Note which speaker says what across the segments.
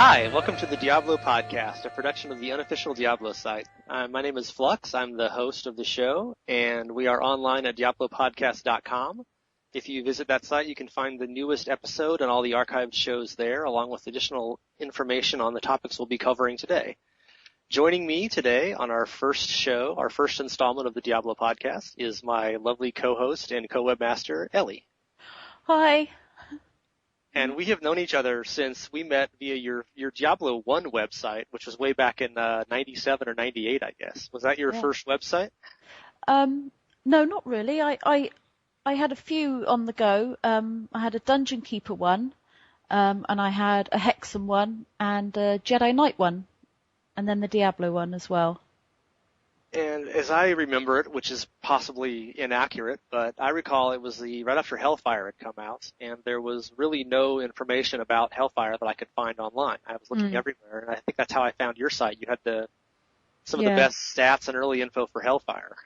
Speaker 1: Hi, welcome to the Diablo podcast, a production of the unofficial Diablo site. My name is Flux. I'm the host of the show, and we are online at diablopodcast.com. If you visit that site, you can find the newest episode and all the archived shows there, along with additional information on the topics we'll be covering today. Joining me today on our first show, our first installment of the Diablo podcast, is my lovely co-host and co-webmaster, Elly.
Speaker 2: Hi.
Speaker 1: And we have known each other since we met via your Diablo I website, which was way back in 97 or 98, I guess. Was that your first website?
Speaker 2: No, not really. I had a few on the go. I had a Dungeon Keeper one, and I had a Hexen one, and a Jedi Knight one, and then the Diablo one as well.
Speaker 1: And as I remember it, which is possibly inaccurate, but I recall it was right after Hellfire had come out, and there was really no information about Hellfire that I could find online. I was looking everywhere, and I think that's how I found your site. You had some of the best stats and early info for Hellfire.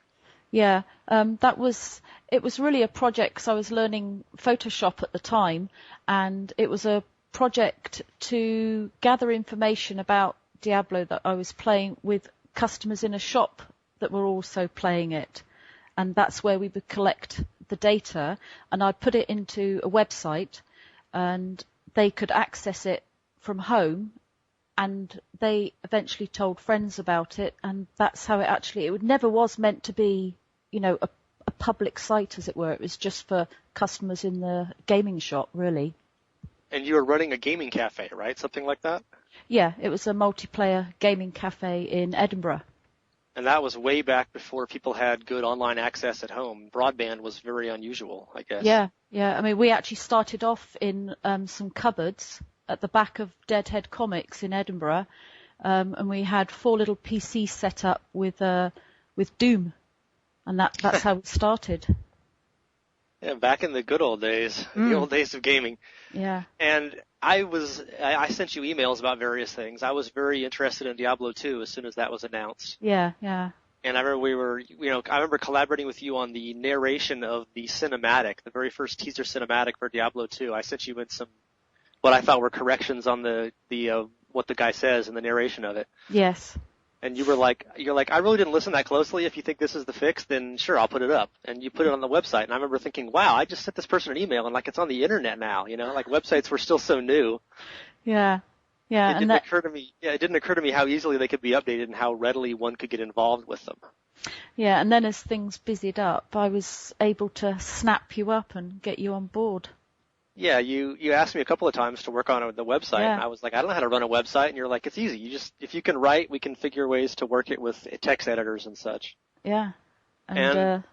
Speaker 2: Yeah, it was really a project because I was learning Photoshop at the time, and it was a project to gather information about Diablo that I was playing with customers in a shop that were also playing it, and that's where we would collect the data, and I'd put it into a website and they could access it from home, and they eventually told friends about it, and that's how it never was meant to be, a public site, as it were. It was just for customers in the gaming shop, really.
Speaker 1: And you were running a gaming cafe, right? Something like that?
Speaker 2: Yeah, it was a multiplayer gaming cafe in Edinburgh.
Speaker 1: And that was way back before people had good online access at home. Broadband was very unusual, I guess.
Speaker 2: Yeah. I mean, we actually started off in some cupboards at the back of Deadhead Comics in Edinburgh, and we had 4 little PCs set up with Doom, and that's how it started.
Speaker 1: Yeah, back in the good old days, the old days of gaming.
Speaker 2: Yeah.
Speaker 1: And I sent you emails about various things. I was very interested in Diablo II as soon as that was announced.
Speaker 2: Yeah.
Speaker 1: And I remember I remember collaborating with you on the narration of the cinematic, the very first teaser cinematic for Diablo II. I sent you in some, what I thought were corrections on the what the guy says in the narration of it.
Speaker 2: Yes.
Speaker 1: And you're like, I really didn't listen that closely. If you think this is the fix, then sure, I'll put it up. And you put it on the website. And I remember thinking, wow, I just sent this person an email, and it's on the internet now. Websites were still so new.
Speaker 2: Yeah.
Speaker 1: It didn't occur to me how easily they could be updated and how readily one could get involved with them.
Speaker 2: Yeah, and then as things busied up, I was able to snap you up and get you on board.
Speaker 1: Yeah, you asked me a couple of times to work on the website, and I was like, I don't know how to run a website, and you're like, it's easy. If you can write, we can figure ways to work it with text editors and such.
Speaker 2: Yeah.
Speaker 1: And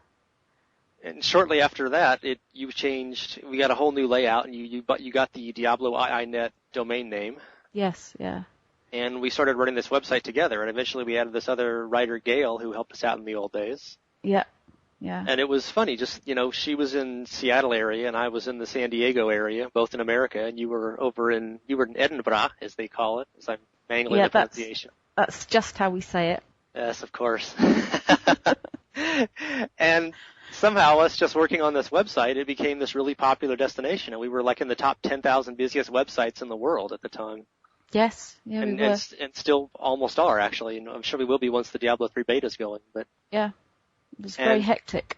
Speaker 1: shortly after that, we got a whole new layout, and you got the Diablo II.net domain name.
Speaker 2: Yes, yeah.
Speaker 1: And we started running this website together, and eventually we added this other writer, Gail, who helped us out in the old days.
Speaker 2: Yeah. Yeah.
Speaker 1: And it was funny, she was in Seattle area and I was in the San Diego area, both in America, and you were in Edinburgh, as they call it, as I'm mangling the pronunciation.
Speaker 2: That's just how we say it.
Speaker 1: Yes, of course. And somehow us just working on this website, it became this really popular destination, and we were in the top 10,000 busiest websites in the world at the time.
Speaker 2: Yes, yeah, we were.
Speaker 1: And still almost are, actually, and I'm sure we will be once the Diablo III beta is going. But
Speaker 2: yeah. It was very hectic.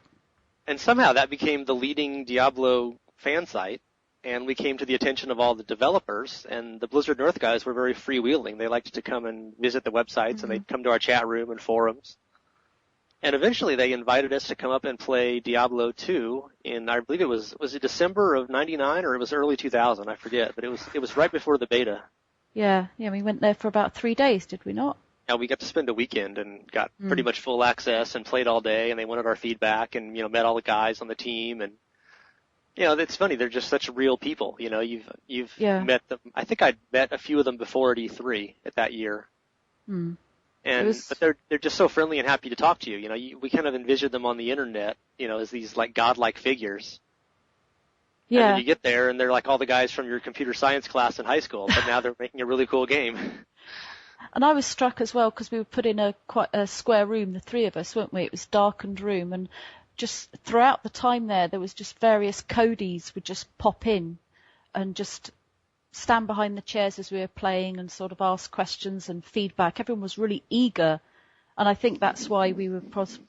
Speaker 1: And somehow that became the leading Diablo fan site, and we came to the attention of all the developers, and the Blizzard North guys were very freewheeling. They liked to come and visit the websites, and they'd come to our chat room and forums. And eventually they invited us to come up and play Diablo II in, I believe was it December of 99 or it was early 2000, I forget, but it was right before the beta.
Speaker 2: Yeah, we went there for about 3 days, did we not?
Speaker 1: Yeah, we got to spend a weekend and got pretty much full access and played all day, and they wanted our feedback and, met all the guys on the team. And, it's funny. They're just such real people. You've met them. I think I'd met a few of them before at E3 at that year. But they're just so friendly and happy to talk to you. We kind of envisioned them on the internet, as these godlike figures. Yeah. And then you get there and they're like all the guys from your computer science class in high school, but now they're making a really cool game.
Speaker 2: And I was struck as well because we were put in quite a square room, the three of us, weren't we? It was a darkened room, and just throughout the time there was just various codies would just pop in and just stand behind the chairs as we were playing and sort of ask questions and feedback. Everyone was really eager. And I think that's why we were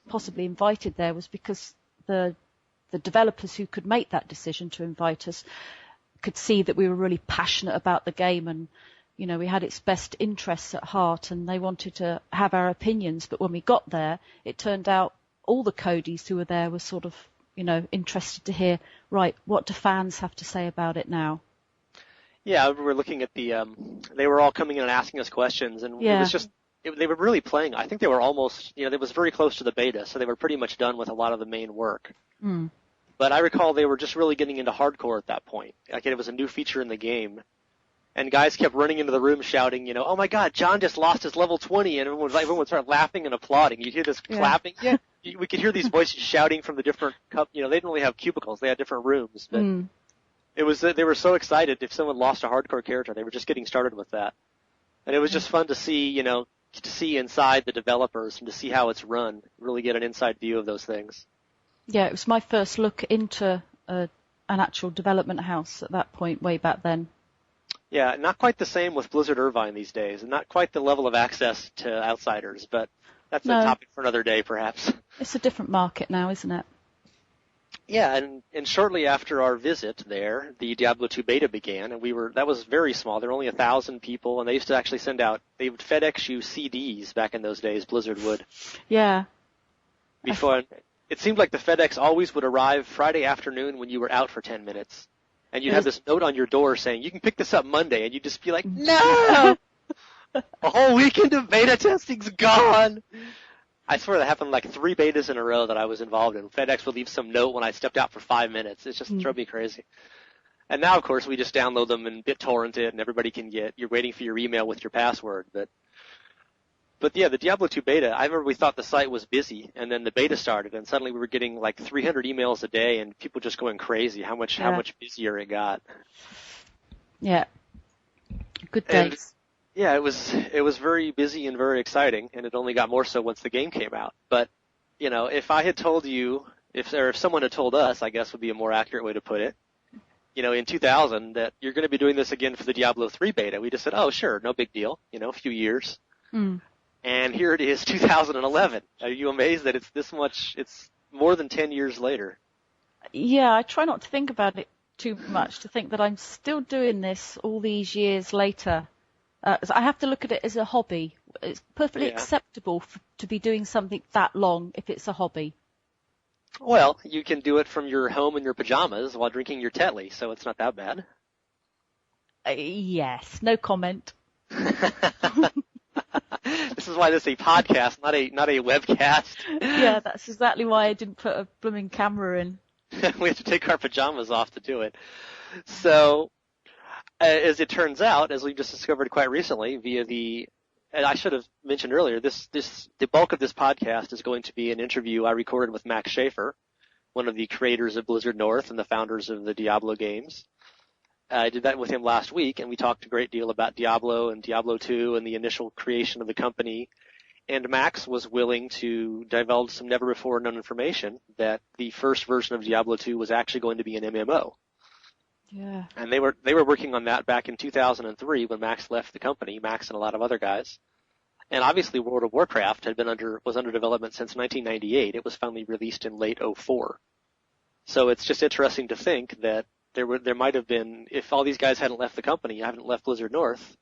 Speaker 2: possibly invited there, was because the developers who could make that decision to invite us could see that we were really passionate about the game, and we had its best interests at heart, and they wanted to have our opinions. But when we got there, it turned out all the codies who were there were sort of interested to hear, right, what do fans have to say about it now?
Speaker 1: Yeah, we were looking at they were all coming in and asking us questions, and it was just, they were really playing. I think they were almost, it was very close to the beta, so they were pretty much done with a lot of the main work.
Speaker 2: Mm.
Speaker 1: But I recall they were just really getting into hardcore at that point. Like, it was a new feature in the game, and guys kept running into the room shouting, oh my God, John just lost his level 20, and everyone would start laughing and applauding. You'd hear this clapping. Yeah. We could hear these voices shouting from the different, they didn't really have cubicles, they had different rooms, but they were so excited if someone lost a hardcore character. They were just getting started with that. And it was just fun to see, to see inside the developers and to see how it's run, really get an inside view of those things.
Speaker 2: Yeah, it was my first look into an actual development house at that point, way back then.
Speaker 1: Yeah, not quite the same with Blizzard Irvine these days, and not quite the level of access to outsiders, but that's a topic for another day, perhaps.
Speaker 2: It's a different market now, isn't it?
Speaker 1: Yeah, and shortly after our visit there, the Diablo II beta began, and that was very small. There were only 1,000 people, and they used to actually they would FedEx you CDs back in those days, Blizzard would.
Speaker 2: Yeah.
Speaker 1: Before, it seemed like the FedEx always would arrive Friday afternoon when you were out for 10 minutes, and you'd have this note on your door saying, you can pick this up Monday, and you'd just be like, no! A whole weekend of beta testing's gone! I swear that happened like 3 betas in a row that I was involved in. FedEx would leave some note when I stepped out for 5 minutes. It's just drove me crazy. And now, of course, we just download them and BitTorrent it, and everybody can you're waiting for your email with your password. But yeah, the Diablo II beta, I remember we thought the site was busy, and then the beta started, and suddenly we were getting like 300 emails a day, and people just going crazy how much busier it got.
Speaker 2: Yeah. Good days.
Speaker 1: Yeah, it was very busy and very exciting, and it only got more so once the game came out. But, if I had told you, if someone had told us, I guess would be a more accurate way to put it, in 2000, that you're going to be doing this again for the Diablo III beta, we just said, oh, sure, no big deal, a few years.
Speaker 2: Mm.
Speaker 1: And here it is, 2011. Are you amazed that it's this much, it's more than 10 years later?
Speaker 2: Yeah, I try not to think about it too much, to think that I'm still doing this all these years later. I have to look at it as a hobby. It's perfectly acceptable to be doing something that long if it's a hobby.
Speaker 1: Well, you can do it from your home in your pajamas while drinking your Tetley, so it's not that bad.
Speaker 2: Yes, no comment.
Speaker 1: This is why this is a podcast, not a webcast.
Speaker 2: Yeah, that's exactly why I didn't put a blooming camera in.
Speaker 1: We have to take our pajamas off to do it. So, as it turns out, as we just discovered quite recently and I should have mentioned earlier, the bulk of this podcast is going to be an interview I recorded with Max Schaefer, one of the creators of Blizzard North and the founders of the Diablo games. I did that with him last week, and we talked a great deal about Diablo and Diablo II and the initial creation of the company. And Max was willing to divulge some never-before-known information that the first version of Diablo II was actually going to be an MMO.
Speaker 2: Yeah.
Speaker 1: And they were working on that back in 2003 when Max left the company, Max and a lot of other guys. And obviously World of Warcraft was under development since 1998. It was finally released in late 2004. So it's just interesting to think that there might have been, if all these guys hadn't left the company, hadn't left Blizzard North,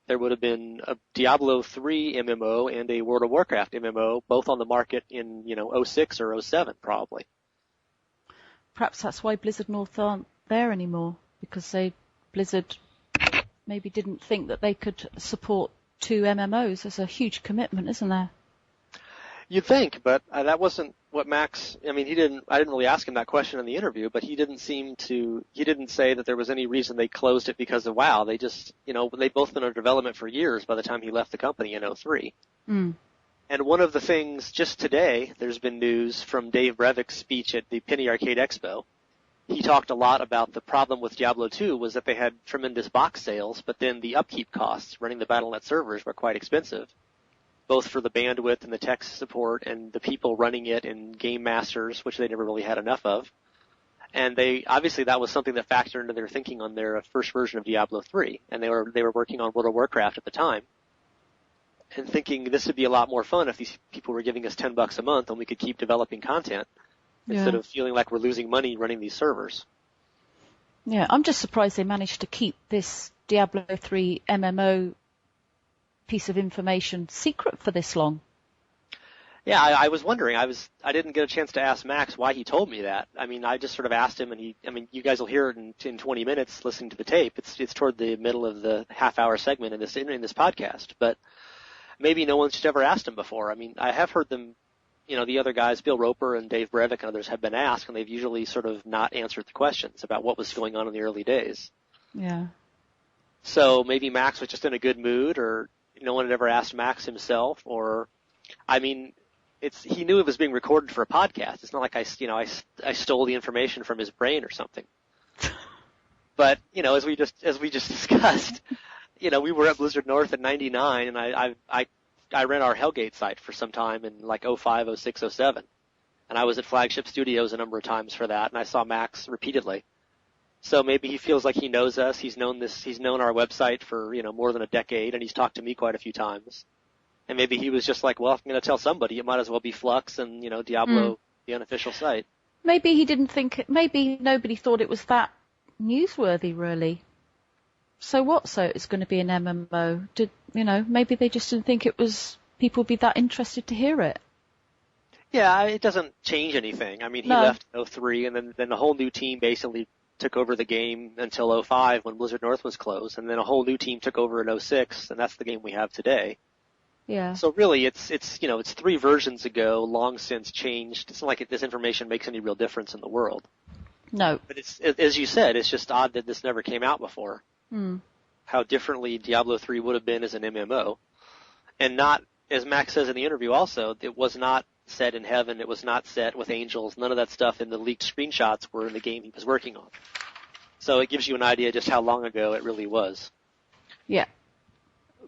Speaker 1: there would have been a Diablo III MMO and a World of Warcraft MMO, both on the market in 06 or 07 probably.
Speaker 2: Perhaps that's why Blizzard North aren't there anymore, because Blizzard maybe didn't think that they could support 2 MMOs. There's a huge commitment, isn't there?
Speaker 1: You'd think, but that wasn't what Max, I didn't really ask him that question in the interview, but he didn't say that there was any reason they closed it because of WoW. They just, they'd both been under development for years by the time he left the company in 03.
Speaker 2: Mm.
Speaker 1: And one of the things, just today, there's been news from Dave Brevik's speech at the Penny Arcade Expo. He talked a lot about the problem with Diablo II was that they had tremendous box sales, but then the upkeep costs running the Battle.net servers were quite expensive, both for the bandwidth and the tech support and the people running it and game masters, which they never really had enough of. And obviously that was something that factored into their thinking on their first version of Diablo III. And they were working on World of Warcraft at the time, and thinking this would be a lot more fun if these people were giving us $10 a month and we could keep developing content instead of feeling like we're losing money running these servers.
Speaker 2: Yeah, I'm just surprised they managed to keep this Diablo III MMO piece of information secret for this long.
Speaker 1: Yeah, I was wondering. I didn't get a chance to ask Max why he told me that. I mean, I just sort of asked him, and you guys will hear it in 20 minutes listening to the tape. It's toward the middle of the half-hour segment in this podcast. But maybe no one's ever asked him before. I mean, I have heard them, the other guys, Bill Roper and Dave Brevik and others have been asked, and they've usually sort of not answered the questions about what was going on in the early days.
Speaker 2: Yeah.
Speaker 1: So maybe Max was just in a good mood, or no one had ever asked Max himself, or, I mean, he knew it was being recorded for a podcast. It's not like I stole the information from his brain or something. But, as we just discussed, we were at Blizzard North in '99, and I ran our Hellgate site for some time in like 05, 06, 07. And I was at Flagship Studios a number of times for that, and I saw Max repeatedly. So maybe he feels like he knows us. He's known our website for, more than a decade, and he's talked to me quite a few times. And maybe he was just like, well, if I'm going to tell somebody, it might as well be Flux and, Diablo, the unofficial site.
Speaker 2: Maybe he didn't think, maybe nobody thought it was that newsworthy, really. So what? So it's going to be an MMO? Maybe they just didn't think people would be that interested to hear it.
Speaker 1: Yeah, it doesn't change anything. I mean, he left in 03, and then a whole new team basically took over the game until 05 when Blizzard North was closed, and then a whole new team took over in 06, and that's the game we have today.
Speaker 2: Yeah.
Speaker 1: So really, it's 3 versions ago, long since changed. It's not like this information makes any real difference in the world.
Speaker 2: No.
Speaker 1: But as you said, it's just odd that this never came out before. How differently Diablo III would have been as an MMO, and not, as Max says in the interview also, it was not set in heaven. It was not set with angels. None of that stuff in the leaked screenshots were in the game he was working on. So it gives you an idea just how long ago it really was.
Speaker 2: Yeah.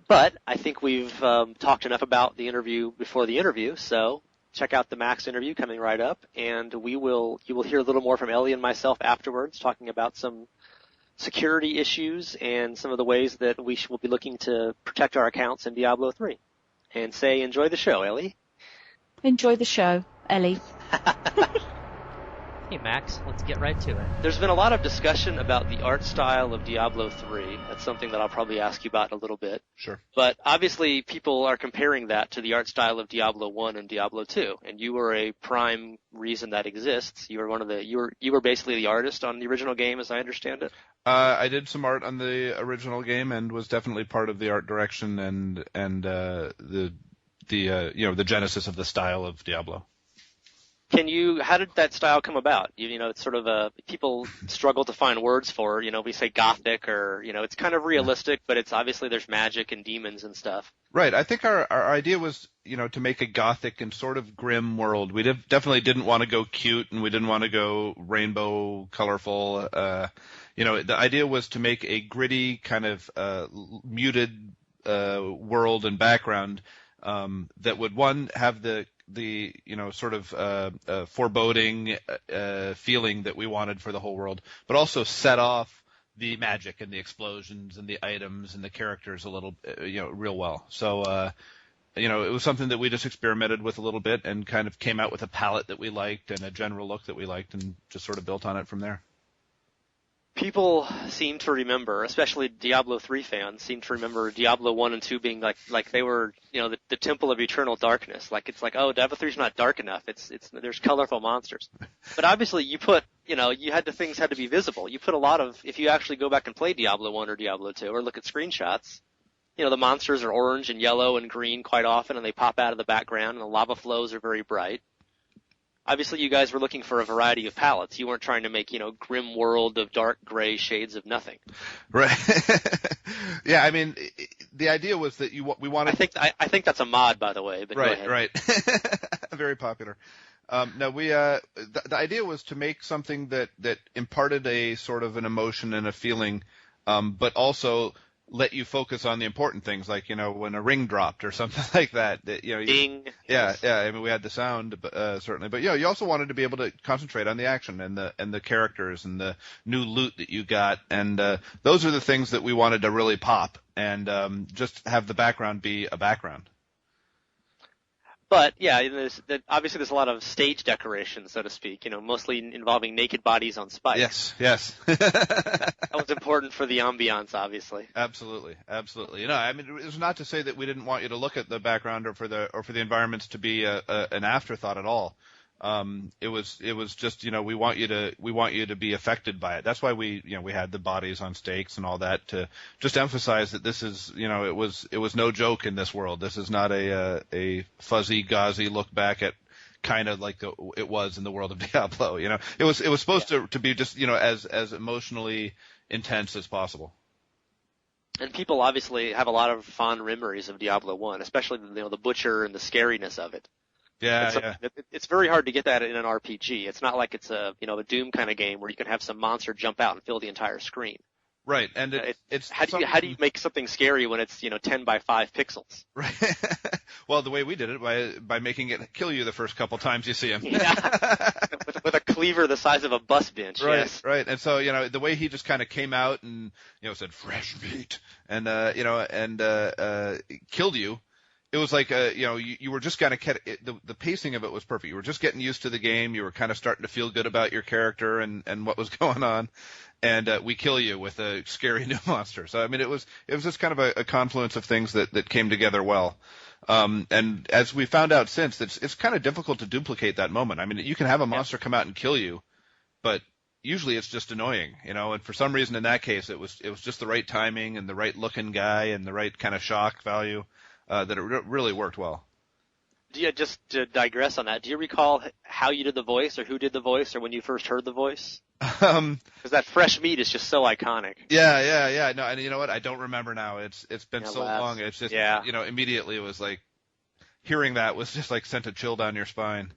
Speaker 1: But I think we've talked enough about the interview before the interview, so check out the Max interview coming right up, and you will hear a little more from Elly and myself afterwards, talking about some security issues and some of the ways that we will be looking to protect our accounts in Diablo III. And enjoy the show, Elly.
Speaker 2: Enjoy the show, Elly.
Speaker 3: Hey, Max, let's get right to it.
Speaker 1: There's been a lot of discussion about the art style of Diablo III. That's something that I'll probably ask you about in a little bit.
Speaker 4: Sure.
Speaker 1: But obviously people are comparing that to the art style of Diablo I and Diablo II, and you were a prime reason that exists. You were you were basically the artist on the original game, as I understand it.
Speaker 4: I did some art on the original game and was definitely part of the art direction and the genesis of the style of Diablo.
Speaker 1: How did that style come about? It's sort of people struggle to find words for, we say gothic or, it's kind of realistic, but it's obviously there's magic and demons and stuff.
Speaker 4: Right. I think our idea was, to make a gothic and sort of grim world. We definitely didn't want to go cute and we didn't want to go rainbow colorful. The idea was to make a gritty kind of, muted, world and background, that would have the sort of foreboding feeling that we wanted for the whole world, but also set off the magic and the explosions and the items and the characters a little, real well. So, it was something that we just experimented with a little bit and kind of came out with a palette that we liked and a general look that we liked and just sort of built on it from there.
Speaker 1: People seem to remember, especially Diablo III fans, seem to remember Diablo 1 and 2 being like they were, the temple of eternal darkness. Like it's like, oh, Diablo 3's not dark enough. There's colorful monsters. But obviously you put, things had to be visible. You put a lot of, if you actually go back and play Diablo 1 or Diablo 2 or look at screenshots, the monsters are orange and yellow and green quite often and they pop out of the background and the lava flows are very bright. Obviously, you guys were looking for a variety of palettes. You weren't trying to make, grim world of dark gray shades of nothing.
Speaker 4: Right. Yeah, I mean, the idea was that we wanted.
Speaker 1: I think that's a mod, by the way. But
Speaker 4: right,
Speaker 1: go ahead.
Speaker 4: Right. Very popular. No, the idea was to make something that imparted a sort of an emotion and a feeling, but also let you focus on the important things, like, you know, when a ring dropped or something like that. You know,
Speaker 1: ding.
Speaker 4: Yeah, yeah. I mean, we had the sound, certainly, but you also wanted to be able to concentrate on the action and the characters and the new loot that you got, and those are the things that we wanted to really pop, and just have the background be a background.
Speaker 1: But yeah, obviously there's a lot of stage decoration, so to speak. You know, mostly involving naked bodies on spikes.
Speaker 4: Yes.
Speaker 1: That was important for the ambiance, obviously.
Speaker 4: Absolutely. You know, I mean, it's not to say that we didn't want you to look at the background or for the environments to be an afterthought at all. It was just, you know, we want you to be affected by it. That's why we had the bodies on stakes and all that, to just emphasize that this is, you know, it was no joke in this world. This is not a fuzzy, gauzy look back at kind of like it was in the world of Diablo. You know, it was supposed to be just, you know, as emotionally intense as possible.
Speaker 1: And people obviously have a lot of fond memories of Diablo I, especially, you know, the butcher and the scariness of it.
Speaker 4: Yeah.
Speaker 1: It's very hard to get that in an RPG. It's not like it's a Doom kind of game where you can have some monster jump out and fill the entire screen.
Speaker 4: Right, and it's
Speaker 1: how do you make something scary when it's 10 by 5 pixels?
Speaker 4: Right. Well, the way we did it by making it kill you the first couple times you see him.
Speaker 1: Yeah. with a cleaver the size of a bus bench.
Speaker 4: Right.
Speaker 1: Yes.
Speaker 4: Right. And so, you know, the way he just kind of came out and, you know, said fresh meat and killed you. It was like, you know, you were just kind of the pacing of it was perfect. You were just getting used to the game. You were kind of starting to feel good about your character and what was going on. And we kill you with a scary new monster. So, I mean, it was just kind of a confluence of things that came together well. And as we found out since, it's kind of difficult to duplicate that moment. I mean, you can have a monster come out and kill you, but usually it's just annoying, you know, and for some reason in that case, it was just the right timing and the right looking guy and the right kind of shock value. That it really worked well.
Speaker 1: Just to digress on that, do you recall how you did the voice, or who did the voice, or when you first heard the voice? Because that fresh meat is just so iconic.
Speaker 4: Yeah. No, and you know what? I don't remember now. It's been so long. It's just, you know, immediately it was like, hearing that was just like sent a chill down your spine.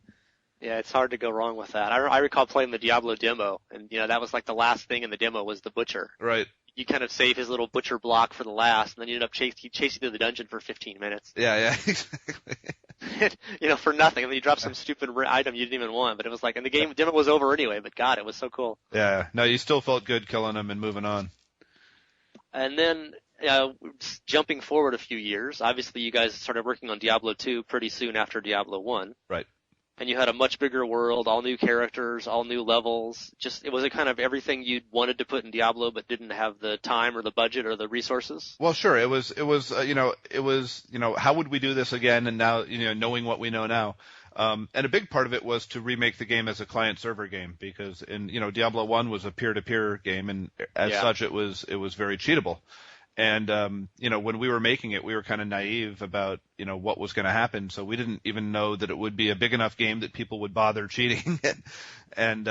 Speaker 1: Yeah, it's hard to go wrong with that. I recall playing the Diablo demo, and, you know, that was like the last thing in the demo was the butcher.
Speaker 4: Right.
Speaker 1: You kind of save his little butcher block for the last, and then you end up chasing through the dungeon for 15 minutes.
Speaker 4: Yeah, exactly.
Speaker 1: You know, for nothing. And then you drop some stupid item you didn't even want, but it was like, and the demo was over anyway, but God, it was so cool.
Speaker 4: Yeah, no, you still felt good killing him and moving on.
Speaker 1: And then, jumping forward a few years, obviously you guys started working on Diablo II pretty soon after Diablo I.
Speaker 4: Right.
Speaker 1: And you had a much bigger world, all new characters, all new levels. It was a kind of everything you'd wanted to put in Diablo, but didn't have the time or the budget or the resources.
Speaker 4: Well, sure. It was, how would we do this again? And now, you know, knowing what we know now. And a big part of it was to remake the game as a client server game, because Diablo 1 was a peer-to-peer game, and as such it was very cheatable. And, when we were making it, we were kind of naive about, what was going to happen. So we didn't even know that it would be a big enough game that people would bother cheating. And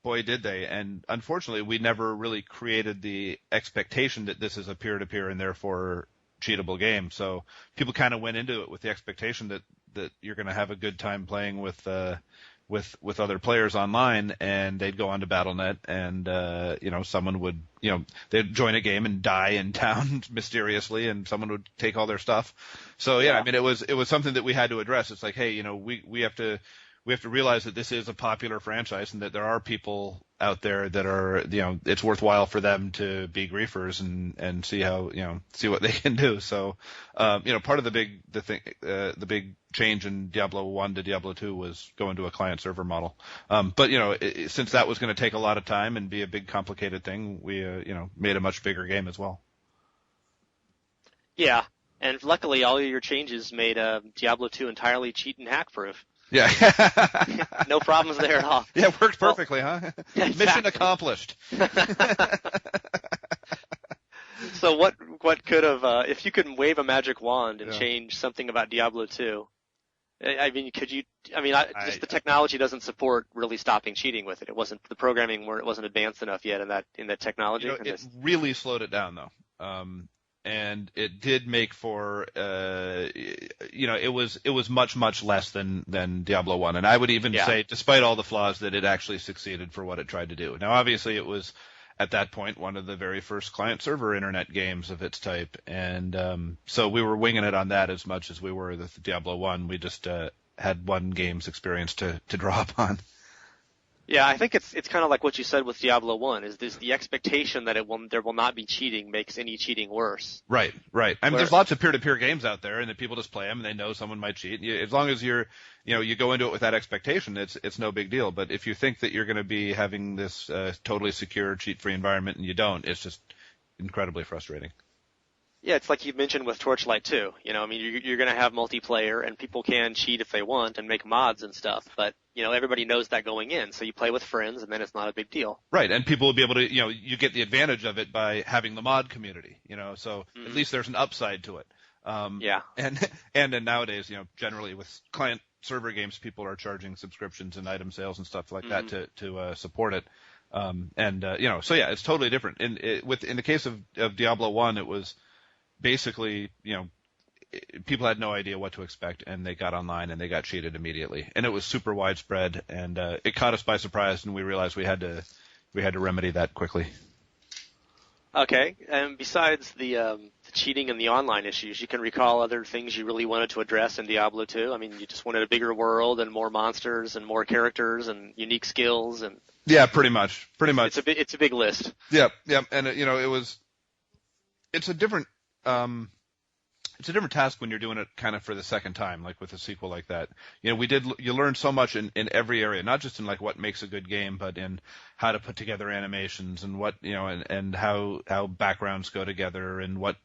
Speaker 4: boy, did they. And unfortunately, we never really created the expectation that this is a peer-to-peer and therefore cheatable game. So people kind of went into it with the expectation that you're going to have a good time playing with other players online, and they'd go onto Battle.net and, someone would, they'd join a game and die in town mysteriously, and someone would take all their stuff. So I mean, it was something that we had to address. It's like, hey, we have to realize that this is a popular franchise and that there are people out there that are, it's worthwhile for them to be griefers and see how, see what they can do. So, part of the big change in Diablo 1 to Diablo 2 was going to a client server model. But since that was going to take a lot of time and be a big complicated thing, we, made a much bigger game as well.
Speaker 1: Yeah. And luckily all of your changes made Diablo 2 entirely cheat and hack proof.
Speaker 4: Yeah.
Speaker 1: No problems there at all.
Speaker 4: Yeah, it worked perfectly, huh? Exactly. Mission accomplished.
Speaker 1: So what could have, if you could wave a magic wand and change something about Diablo 2, I mean, just the technology doesn't support really stopping cheating with it. It wasn't, the programming wasn't advanced enough yet in that technology.
Speaker 4: It really slowed it down though. And it did make for, it was much, much less than Diablo 1. And I would even say, despite all the flaws, that it actually succeeded for what it tried to do. Now, obviously, it was at that point, one of the very first client-server internet games of its type. And so we were winging it on that as much as we were with Diablo I. We just had one game's experience to draw upon.
Speaker 1: Yeah, I think it's kind of like what you said with Diablo 1, is this the expectation that there will not be cheating makes any cheating worse.
Speaker 4: Right. I mean, there's lots of peer-to-peer games out there, and then people just play them, and they know someone might cheat. As long as you go into it with that expectation, it's no big deal. But if you think that you're going to be having this totally secure, cheat-free environment and you don't, it's just incredibly frustrating.
Speaker 1: Yeah, it's like you mentioned with Torchlight too. I mean, you're going to have multiplayer, and people can cheat if they want and make mods and stuff. But everybody knows that going in, so you play with friends, and then it's not a big deal.
Speaker 4: Right, and people will be able to, you get the advantage of it by having the mod community. So at least there's an upside to it.
Speaker 1: Yeah.
Speaker 4: And then nowadays, generally with client server games, people are charging subscriptions and item sales and stuff like that to support it. So yeah, it's totally different. In the case of Diablo 1, it was basically, people had no idea what to expect, and they got online and they got cheated immediately, and it was super widespread, and it caught us by surprise, and we realized we had to remedy that quickly.
Speaker 1: Okay, and besides the cheating and the online issues, you can recall other things you really wanted to address in Diablo II? I mean, you just wanted a bigger world and more monsters and more characters and unique skills and.
Speaker 4: Yeah, pretty much.
Speaker 1: It's a big list.
Speaker 4: Yeah, and it's a different task when you're doing it kind of for the second time, like with a sequel like that. You learn so much in every area, not just in like what makes a good game, but in how to put together animations and what, and how backgrounds go together and what,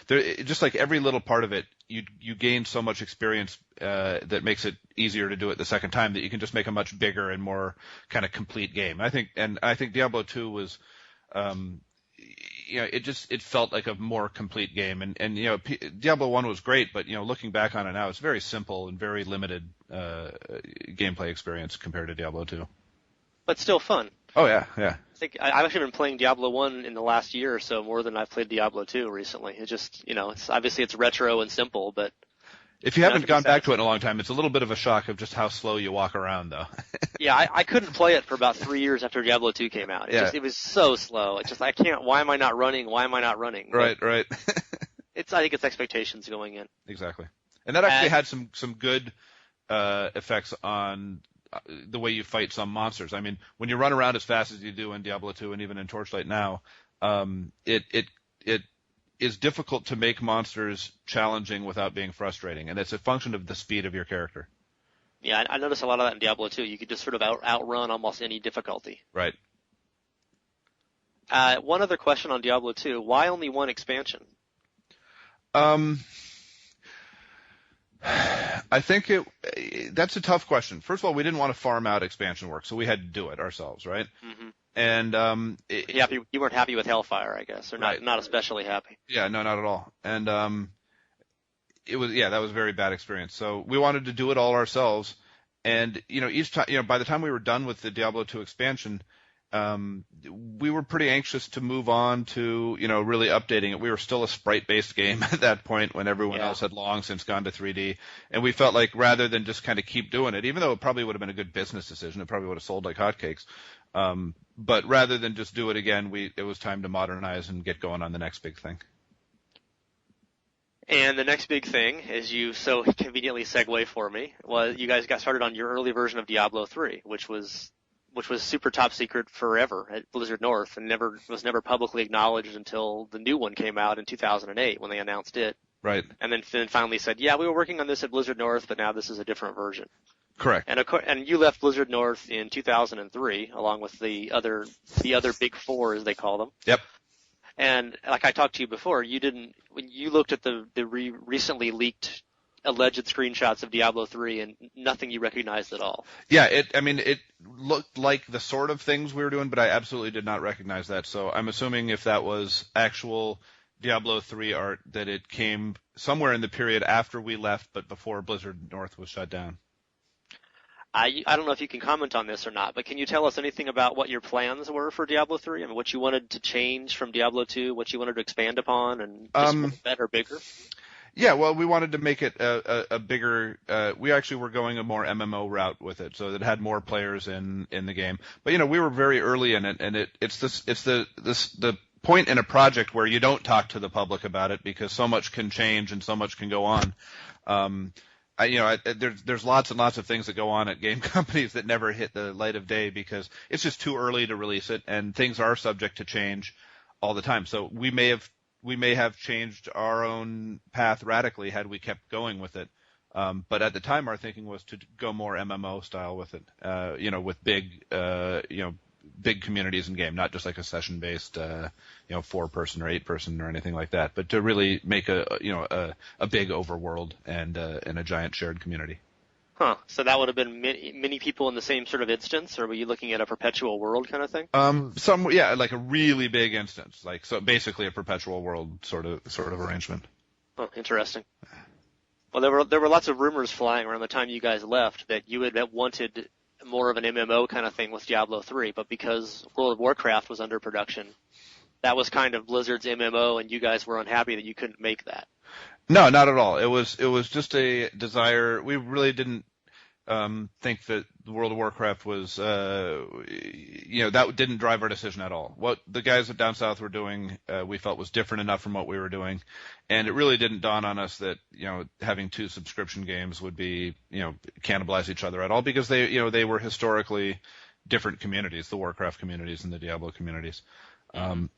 Speaker 4: just like every little part of it, you gain so much experience, that makes it easier to do it the second time, that you can just make a much bigger and more kind of complete game. I think Diablo II was, it felt like a more complete game, and Diablo 1 was great, but looking back on it now, it's very simple and very limited gameplay experience compared to Diablo 2.
Speaker 1: But still fun.
Speaker 4: Oh yeah.
Speaker 1: I think I've actually been playing Diablo 1 in the last year or so more than I've played Diablo 2 recently. It just, it's obviously it's retro and simple, but
Speaker 4: if you haven't gone back to it in a long time, it's a little bit of a shock of just how slow you walk around, though.
Speaker 1: Yeah, I couldn't play it for about 3 years after Diablo 2 came out. It was so slow. It's just, I can't, why am I not running?
Speaker 4: Right.
Speaker 1: I think it's expectations going in.
Speaker 4: Exactly. And that actually had some good effects on the way you fight some monsters. I mean, when you run around as fast as you do in Diablo 2 and even in Torchlight now, it is difficult to make monsters challenging without being frustrating, and it's a function of the speed of your character.
Speaker 1: Yeah, I noticed a lot of that in Diablo 2. You could just sort of outrun almost any difficulty.
Speaker 4: Right.
Speaker 1: One other question on Diablo 2. Why only one expansion?
Speaker 4: I think that's a tough question. First of all, we didn't want to farm out expansion work, so we had to do it ourselves, right?
Speaker 1: Mm-hmm.
Speaker 4: And
Speaker 1: you weren't happy with Hellfire, I guess, or not especially happy.
Speaker 4: Yeah, no, not at all. And that was a very bad experience. So we wanted to do it all ourselves. And each time, by the time we were done with the Diablo 2 expansion, we were pretty anxious to move on to really updating it. We were still a sprite-based game at that point when everyone else had long since gone to 3D, and we felt like rather than just kind of keep doing it, even though it probably would have been a good business decision, it probably would have sold like hotcakes. But rather than just do it again, it was time to modernize and get going on the next big thing.
Speaker 1: And the next big thing, as you so conveniently segue for me, was you guys got started on your early version of Diablo III, which was super top secret forever at Blizzard North and was never publicly acknowledged until the new one came out in 2008 when they announced it.
Speaker 4: Right.
Speaker 1: And then finally said, yeah, we were working on this at Blizzard North, but now this is a different version.
Speaker 4: Correct.
Speaker 1: And you left Blizzard North in 2003, along with the other big four, as they call them.
Speaker 4: Yep.
Speaker 1: And like I talked to you before, when you looked at the recently leaked alleged screenshots of Diablo 3 and nothing you recognized at all.
Speaker 4: Yeah, it looked like the sort of things we were doing, but I absolutely did not recognize that. So I'm assuming if that was actual Diablo 3 art, that it came somewhere in the period after we left, but before Blizzard North was shut down.
Speaker 1: I don't know if you can comment on this or not, but can you tell us anything about what your plans were for Diablo 3? I mean, what you wanted to change from Diablo 2, what you wanted to expand upon, and just better, bigger?
Speaker 4: Yeah, well, we wanted to make it a bigger. We actually were going a more MMO route with it, so that it had more players in the game. But we were very early in it, and it's the point in a project where you don't talk to the public about it because so much can change and so much can go on. There's lots and lots of things that go on at game companies that never hit the light of day because it's just too early to release it, and things are subject to change all the time. So we may have changed our own path radically had we kept going with it. But at the time, our thinking was to go more MMO style with it, with big communities in game, not just like a session-based, 4-person or 8-person or anything like that, but to really make a big overworld and a giant shared community.
Speaker 1: Huh. So that would have been many people in the same sort of instance, or were you looking at a perpetual world kind of thing?
Speaker 4: Like a really big instance, so basically a perpetual world sort of arrangement.
Speaker 1: Oh, interesting. Well, there were lots of rumors flying around the time you guys left that you had wanted more of an MMO kind of thing with Diablo III, but because World of Warcraft was under production, that was kind of Blizzard's MMO, and you guys were unhappy that you couldn't make that.
Speaker 4: No, not at all. It was just a desire. We really didn't think that World of Warcraft was, that didn't drive our decision at all. What the guys at Down South were doing, we felt was different enough from what we were doing, and it really didn't dawn on us that having 2 subscription games would be cannibalize each other at all, because they were historically different communities, the Warcraft communities and the Diablo communities.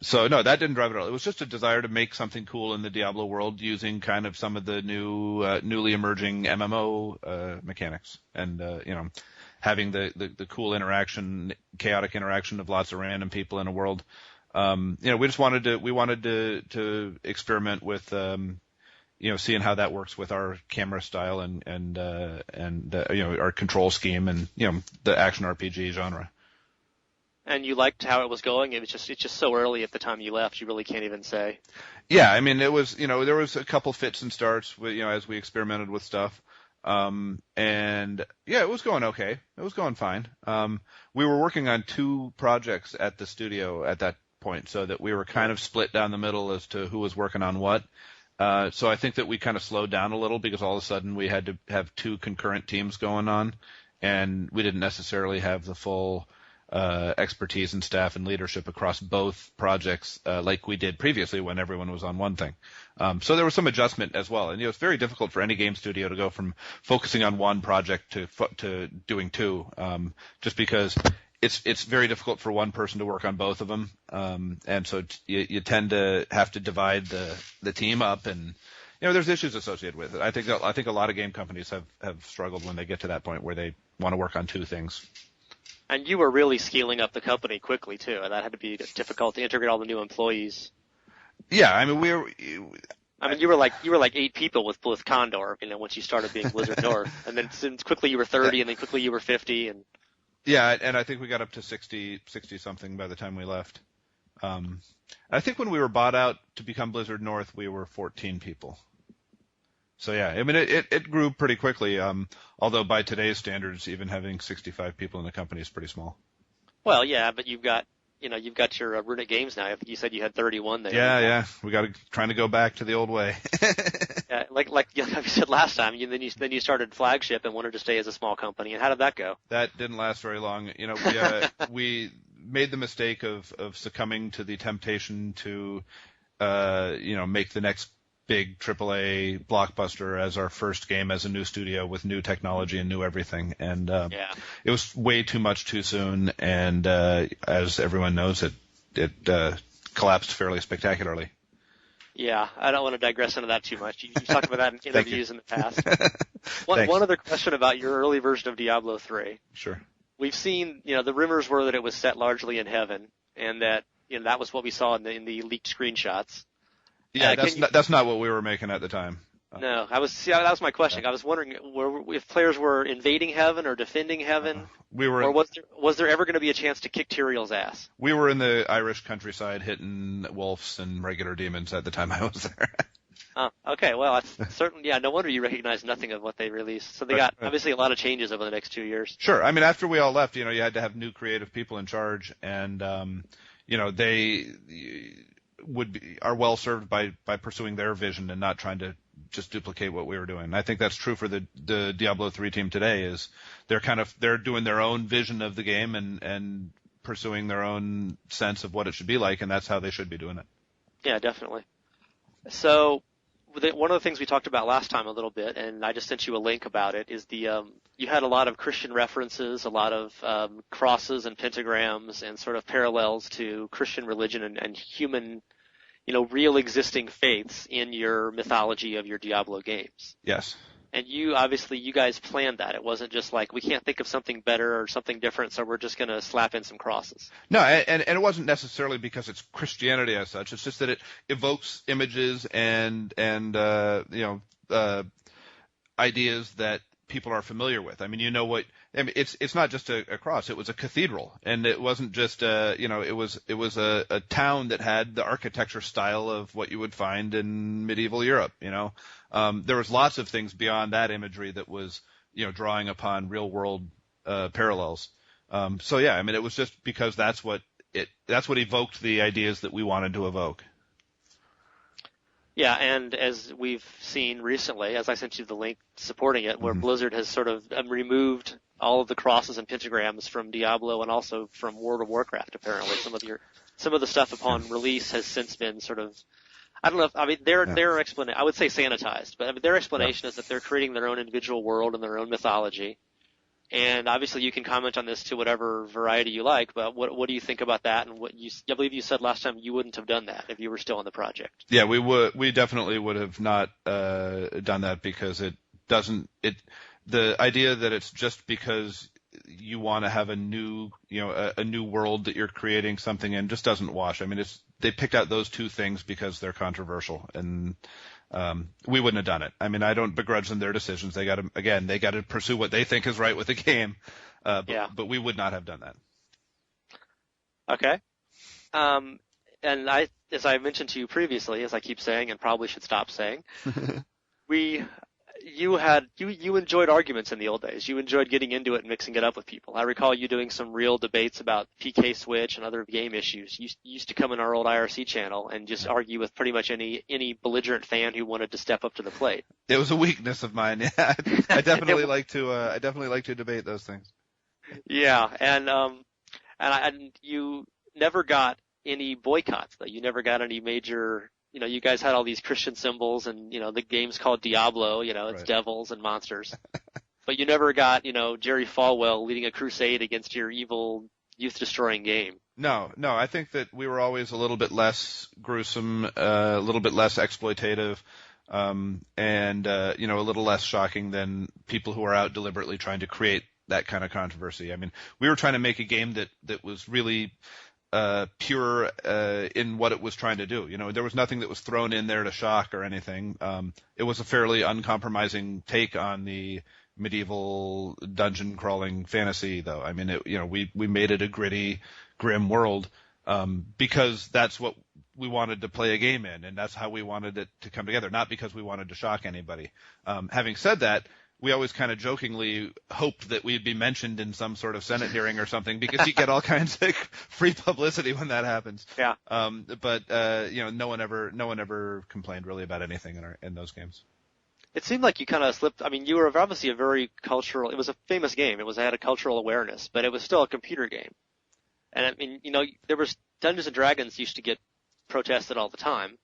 Speaker 4: So no, that didn't drive it at all. It was just a desire to make something cool in the Diablo world using kind of some of the newly emerging MMO mechanics, and having the cool interaction, chaotic interaction of lots of random people in a world. We just wanted to experiment with seeing how that works with our camera style and our control scheme and the action RPG genre.
Speaker 1: And you liked how it was going? It's just so early at the time you left, you really can't even say.
Speaker 4: Yeah, I mean, it was, there was a couple fits and starts with, as we experimented with stuff. And yeah, it was going okay. It was going fine. We were working on 2 projects at the studio at that point, so that we were kind of split down the middle as to who was working on what. So I think that we kind of slowed down a little because all of a sudden we had to have 2 concurrent teams going on, and we didn't necessarily have the full expertise and staff and leadership across both projects like we did previously when everyone was on one thing. So there was some adjustment as well. And it's very difficult for any game studio to go from focusing on one project to doing 2, just because it's very difficult for one person to work on both of them. And so you tend to have to divide the team up, and there's issues associated with it. I think a lot of game companies have struggled when they get to that point where they want to work on 2 things.
Speaker 1: And you were really scaling up the company quickly too, and that had to be difficult to integrate all the new employees.
Speaker 4: Yeah, I mean
Speaker 1: you were like 8 people with Condor, once you started being Blizzard North, and then quickly you were 30, and then quickly you were 50, and
Speaker 4: yeah, and I think we got up to 60 something by the time we left. I think when we were bought out to become Blizzard North, we were 14 people. So yeah, I mean it grew pretty quickly. Although by today's standards, even having 65 people in the company is pretty small.
Speaker 1: Well, yeah, but you've got your Runic Games now. I think you said you had 31 there.
Speaker 4: Yeah, we trying to go back to the old way.
Speaker 1: Yeah, like you said last time. Then you started Flagship and wanted to stay as a small company. And how did that go?
Speaker 4: That didn't last very long. We made the mistake of succumbing to the temptation to make the next big AAA blockbuster as our first game as a new studio with new technology and new everything. And it was way too much too soon. And as everyone knows, it collapsed fairly spectacularly.
Speaker 1: Yeah, I don't want to digress into that too much. You talked about that in interviews in the past. One other question about your early version of Diablo III.
Speaker 4: Sure.
Speaker 1: We've seen, the rumors were that it was set largely in heaven, and that that was what we saw in the leaked screenshots.
Speaker 4: Yeah, that's not what we were making at the time.
Speaker 1: No, that was my question. I was wondering if players were invading heaven or defending heaven, or was there ever going to be a chance to kick Tyrael's ass?
Speaker 4: We were in the Irish countryside hitting wolves and regular demons at the time I was there.
Speaker 1: Okay, well, that's certainly, no wonder you recognize nothing of what they released. So they got obviously a lot of changes over the next 2 years.
Speaker 4: Sure. I mean, after we all left, you had to have new creative people in charge, and they are well served by pursuing their vision and not trying to just duplicate what we were doing. I think that's true for the Diablo III team today. Is they're doing their own vision of the game and pursuing their own sense of what it should be like, and that's how they should be doing it.
Speaker 1: Yeah, definitely. So one of the things we talked about last time a little bit, and I just sent you a link about it, is you had a lot of Christian references, a lot of crosses and pentagrams and sort of parallels to Christian religion and human, real existing faiths in your mythology of your Diablo games.
Speaker 4: Yes. And
Speaker 1: you guys planned that. It wasn't just like, we can't think of something better or something different, so we're just going to slap in some crosses.
Speaker 4: No, and it wasn't necessarily because it's Christianity as such. It's just that it evokes images and ideas that people are familiar with. I mean, it's not just a cross. It was a cathedral, and it wasn't just it was a town that had the architecture style of what you would find in medieval Europe. There was lots of things beyond that imagery that was drawing upon real world parallels. So yeah, I mean, it was just because that's what evoked the ideas that we wanted to evoke.
Speaker 1: Yeah, and as we've seen recently, as I sent you the link supporting it, where Blizzard has sort of removed all of the crosses and pentagrams from Diablo and also from World of Warcraft, apparently. Some of the stuff upon release has since been sort of, I don't know if, I mean, their explanation, I would say sanitized, but I mean, their explanation is that they're creating their own individual world and their own mythology. And obviously you can comment on this to whatever variety you like, but what do you think about that? And I believe you said last time you wouldn't have done that if you were still on the project.
Speaker 4: Yeah, we definitely would have not done that, because the idea that it's just because you want to have a new world that you're creating something in just doesn't wash. I mean, they picked out those two things because they're controversial, and we wouldn't have done it. I mean, I don't begrudge them their decisions. They got to pursue what they think is right with the game. But we would not have done that.
Speaker 1: Okay. And as I mentioned to you previously, as I keep saying and probably should stop saying, you enjoyed arguments in the old days. You enjoyed getting into it and mixing it up with people. I recall you doing some real debates about PK switch and other game issues. You used to come in our old IRC channel and just argue with pretty much any belligerent fan who wanted to step up to the plate.
Speaker 4: It was a weakness of mine. Yeah, I definitely like to debate those things. Yeah,
Speaker 1: and you never got any boycotts though. You never got any major. You guys had all these Christian symbols, and the game's called Diablo. It's devils and monsters. But you never got Jerry Falwell leading a crusade against your evil youth-destroying game.
Speaker 4: No. I think that we were always a little bit less gruesome, a little bit less exploitative, and a little less shocking than people who are out deliberately trying to create that kind of controversy. I mean, we were trying to make a game that was really pure in what it was trying to do. There was nothing that was thrown in there to shock or anything. It was a fairly uncompromising take on the medieval dungeon crawling fantasy, though. I mean, we made it a gritty, grim world because that's what we wanted to play a game in, and that's how we wanted it to come together, not because we wanted to shock anybody. Having said that, we always kind of jokingly hoped that we'd be mentioned in some sort of Senate hearing or something, because you get all kinds of free publicity when that happens.
Speaker 1: Yeah.
Speaker 4: But no one ever complained really about anything in those games.
Speaker 1: It seemed like you kind of slipped. I mean, you were obviously it was a famous game. It had a cultural awareness, but it was still a computer game. And I mean, there was Dungeons and Dragons used to get protested all the time.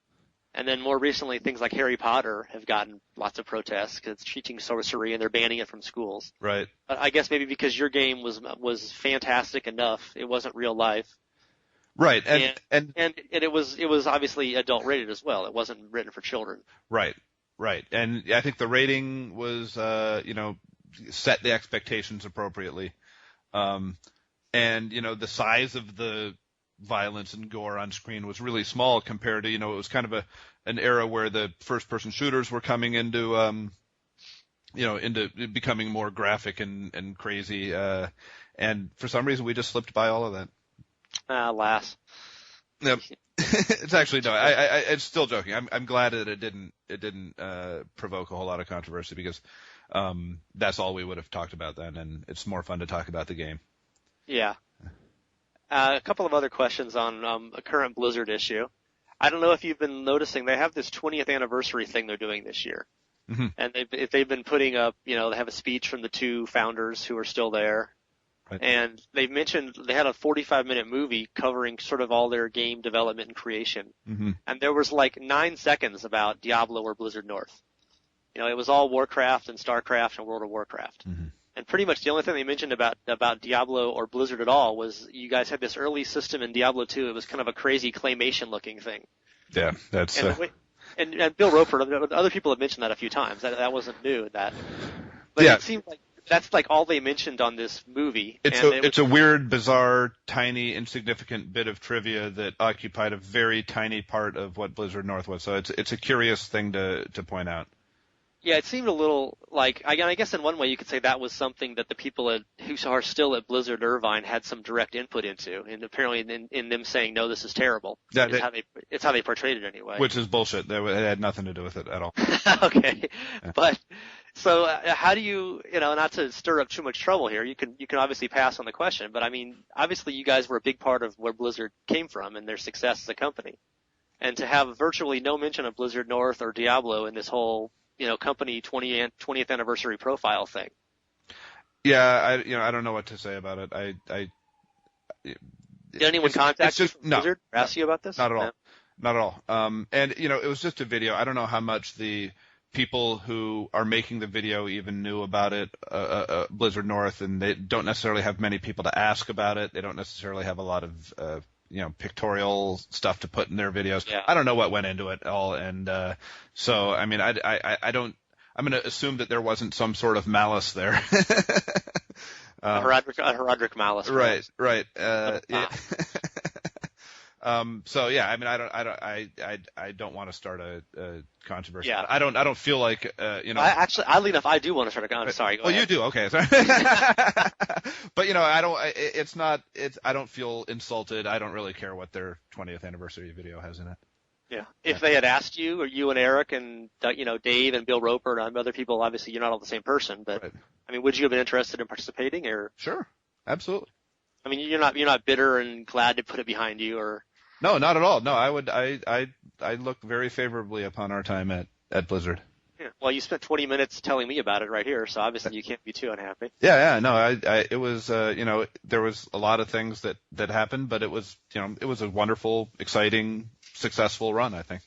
Speaker 1: And then more recently, things like Harry Potter have gotten lots of protests because it's teaching sorcery and they're banning it from schools.
Speaker 4: Right.
Speaker 1: But I guess maybe because your game was fantastic enough, it wasn't real life.
Speaker 4: Right.
Speaker 1: And it was obviously adult rated as well. It wasn't written for children.
Speaker 4: Right. And I think the rating was, set the expectations appropriately. And the size of the violence and gore on screen was really small compared to, it was kind of an era where the first person shooters were coming into becoming more graphic and crazy. And for some reason we just slipped by all of that.
Speaker 1: Alas.
Speaker 4: Yep. It's actually, no, it's still joking. I'm glad that it didn't provoke a whole lot of controversy, because, that's all we would have talked about then. And it's more fun to talk about the game.
Speaker 1: Yeah. A couple of other questions on a current Blizzard issue. I don't know if you've been noticing, they have this 20th anniversary thing they're doing this year. Mm-hmm. And they've been putting up, they have a speech from the two founders who are still there. Right. And they mentioned they had a 45-minute movie covering sort of all their game development and creation. Mm-hmm. And there was like 9 seconds about Diablo or Blizzard North. It was all Warcraft and StarCraft and World of Warcraft. Mm-hmm. And pretty much the only thing they mentioned about Diablo or Blizzard at all was you guys had this early system in Diablo II. It was kind of a crazy claymation-looking thing.
Speaker 4: Yeah, that's...
Speaker 1: And Bill Roper, other people have mentioned that a few times. That wasn't new, that. But yeah. It seemed like that's like all they mentioned on this movie.
Speaker 4: It's a weird, bizarre, tiny, insignificant bit of trivia that occupied a very tiny part of what Blizzard North was. So it's a curious thing to point out.
Speaker 1: Yeah, it seemed a little like, I guess in one way you could say that was something that the people who are still at Blizzard Irvine had some direct input into, and apparently in them saying, no, this is terrible. It's how they portrayed it anyway.
Speaker 4: Which is bullshit. It had nothing to do with it at all.
Speaker 1: Okay. Yeah. But, so how do you, not to stir up too much trouble here, you can obviously pass on the question, but I mean, obviously you guys were a big part of where Blizzard came from and their success as a company. And to have virtually no mention of Blizzard North or Diablo in this whole company 20th anniversary profile thing.
Speaker 4: Yeah, I don't know what to say about it.
Speaker 1: Did anyone contact you from Blizzard or ask you about this?
Speaker 4: Not at all. No. Not at all. And it was just a video. I don't know how much the people who are making the video even knew about it, Blizzard North, and they don't necessarily have many people to ask about it. They don't necessarily have a lot of pictorial stuff to put in their videos. Yeah. I don't know what went into it all, and so I mean, I don't. I'm going to assume that there wasn't some sort of malice there.
Speaker 1: A Herodric malice.
Speaker 4: Right. Yeah. So yeah, I mean, I don't want to start a controversy. Yeah. I don't feel like,
Speaker 1: oddly enough, I do want to start a controversy. Sorry. Go ahead.
Speaker 4: You do. Okay. Sorry. But I don't feel insulted. I don't really care what their 20th anniversary video has in it.
Speaker 1: Yeah. If they had asked you, or you and Eric and, Dave and Bill Roper and other people, obviously you're not all the same person, but right. I mean, would you have been interested in participating or?
Speaker 4: Sure. Absolutely.
Speaker 1: I mean, you're not bitter and glad to put it behind you or?
Speaker 4: No, not at all. No, I look very favorably upon our time at Blizzard.
Speaker 1: Yeah. Well, you spent 20 minutes telling me about it right here, so obviously you can't be too unhappy.
Speaker 4: Yeah. No, it was, there was a lot of things that happened, but it was a wonderful, exciting, successful run, I think.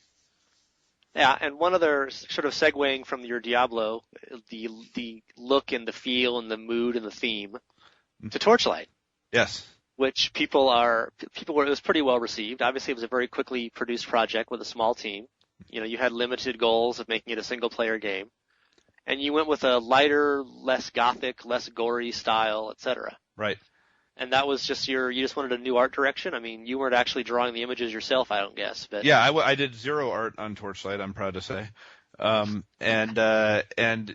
Speaker 1: Yeah, and one other sort of segueing from your Diablo, the look and the feel and the mood and the theme to Torchlight.
Speaker 4: Yes.
Speaker 1: Which it was pretty well received. Obviously, it was a very quickly produced project with a small team. You had limited goals of making it a single-player game. And you went with a lighter, less gothic, less gory style, etc.
Speaker 4: Right.
Speaker 1: And that was just you just wanted a new art direction? I mean, you weren't actually drawing the images yourself, I don't guess. But
Speaker 4: yeah, I did zero art on Torchlight, I'm proud to say. And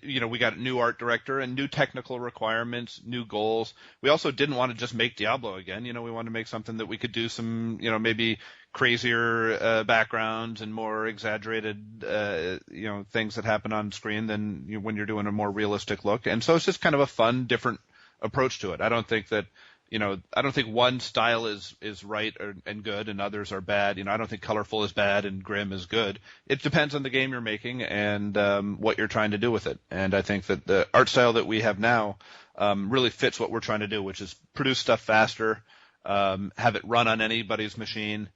Speaker 4: we got a new art director and new technical requirements, new goals. We also didn't want to just make Diablo again. We wanted to make something that we could do some, maybe crazier backgrounds and more exaggerated, things that happen on screen than when you're doing a more realistic look. And so it's just kind of a fun, different approach to it. I don't think that, I don't think one style is right and good and others are bad. I don't think colorful is bad and grim is good. It depends on the game you're making and what you're trying to do with it. And I think that the art style that we have now really fits what we're trying to do, which is produce stuff faster, have it run on anybody's machine,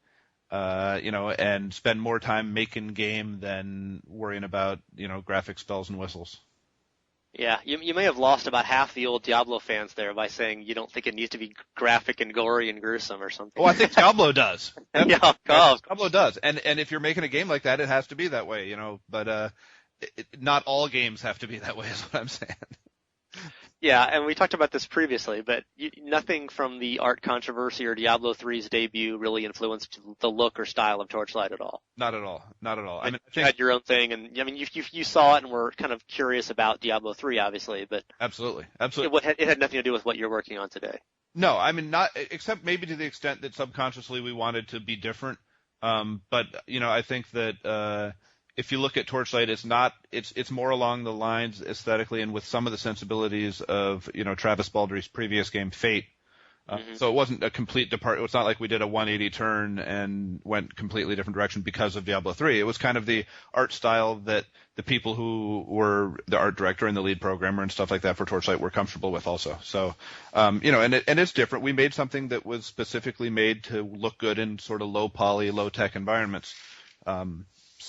Speaker 4: and spend more time making game than worrying about, graphics, bells and whistles.
Speaker 1: Yeah, you may have lost about half the old Diablo fans there by saying you don't think it needs to be graphic and gory and gruesome or something.
Speaker 4: Oh, I think Diablo does.
Speaker 1: Yeah,
Speaker 4: Diablo does. And if you're making a game like that, it has to be that way, but not all games have to be that way is what I'm saying.
Speaker 1: Yeah, and we talked about this previously, but nothing from the art controversy or Diablo III's debut really influenced the look or style of Torchlight at all.
Speaker 4: Not at all. I mean,
Speaker 1: you had your own thing, and I mean, you saw it and were kind of curious about Diablo III, obviously, but
Speaker 4: absolutely,
Speaker 1: it had nothing to do with what you're working on today.
Speaker 4: No, I mean, not except maybe to the extent that subconsciously we wanted to be different. But I think that if you look at Torchlight, it's more along the lines aesthetically and with some of the sensibilities of Travis Baldry's previous game Fate, So it wasn't a complete depart. It's not like we did a 180 turn and went completely different direction because of Diablo III. It was kind of the art style that the people who were the art director and the lead programmer and stuff like that for Torchlight were comfortable with also. So, and it's different. We made something that was specifically made to look good in sort of low poly, low tech environments. It's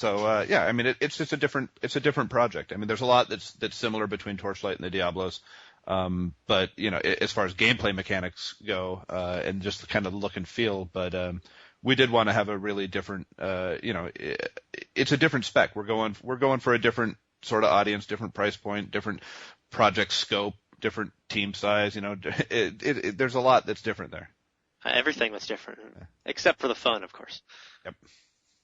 Speaker 4: just a different project. I mean, there's a lot that's similar between Torchlight and the Diablos. But as far as gameplay mechanics go, and just the kind of look and feel, but we did want to have a really different, it's a different spec. We're going for a different sort of audience, different price point, different project scope, different team size. There's a lot that's different there.
Speaker 1: Everything was different, except for the fun, of course.
Speaker 4: Yep.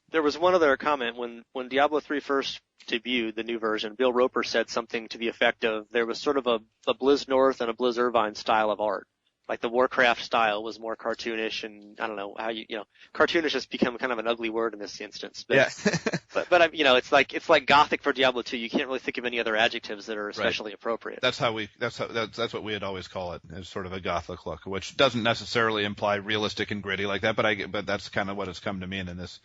Speaker 1: There was one other comment when Diablo III first debuted, the new version. Bill Roper said something to the effect of there was sort of a Blizz North and a Blizz Irvine style of art. Like the Warcraft style was more cartoonish, and I don't know how cartoonish has become kind of an ugly word in this instance. But,
Speaker 4: yeah.
Speaker 1: but it's like gothic for Diablo II. You can't really think of any other adjectives that are especially appropriate.
Speaker 4: That's what we would always call it, as sort of a gothic look, which doesn't necessarily imply realistic and gritty like that, but that's kind of what it's come to mean in this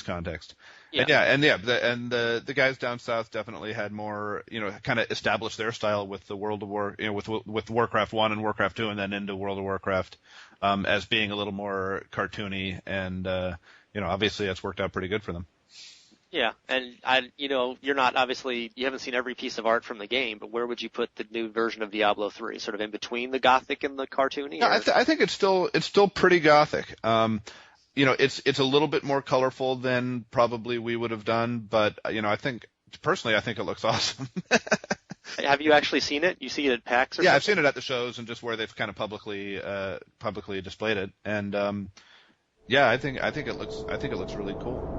Speaker 4: context.
Speaker 1: Yeah.
Speaker 4: And the guys down south definitely had more, kind of established their style with the World of War, with Warcraft 1 and Warcraft 2, and then into World of Warcraft, as being a little more cartoony, and obviously that's worked out pretty good for them.
Speaker 1: Yeah, and you haven't seen every piece of art from the game, but where would you put the new version of Diablo 3? Sort of in between the gothic and the cartoony?
Speaker 4: No, I think it's still pretty gothic. It's a little bit more colorful than probably we would have done, but I think it looks awesome.
Speaker 1: Have you actually seen it? You see it at PAX or something?
Speaker 4: I've seen it at the shows and just where they've kind of publicly displayed it. And I think it looks really cool.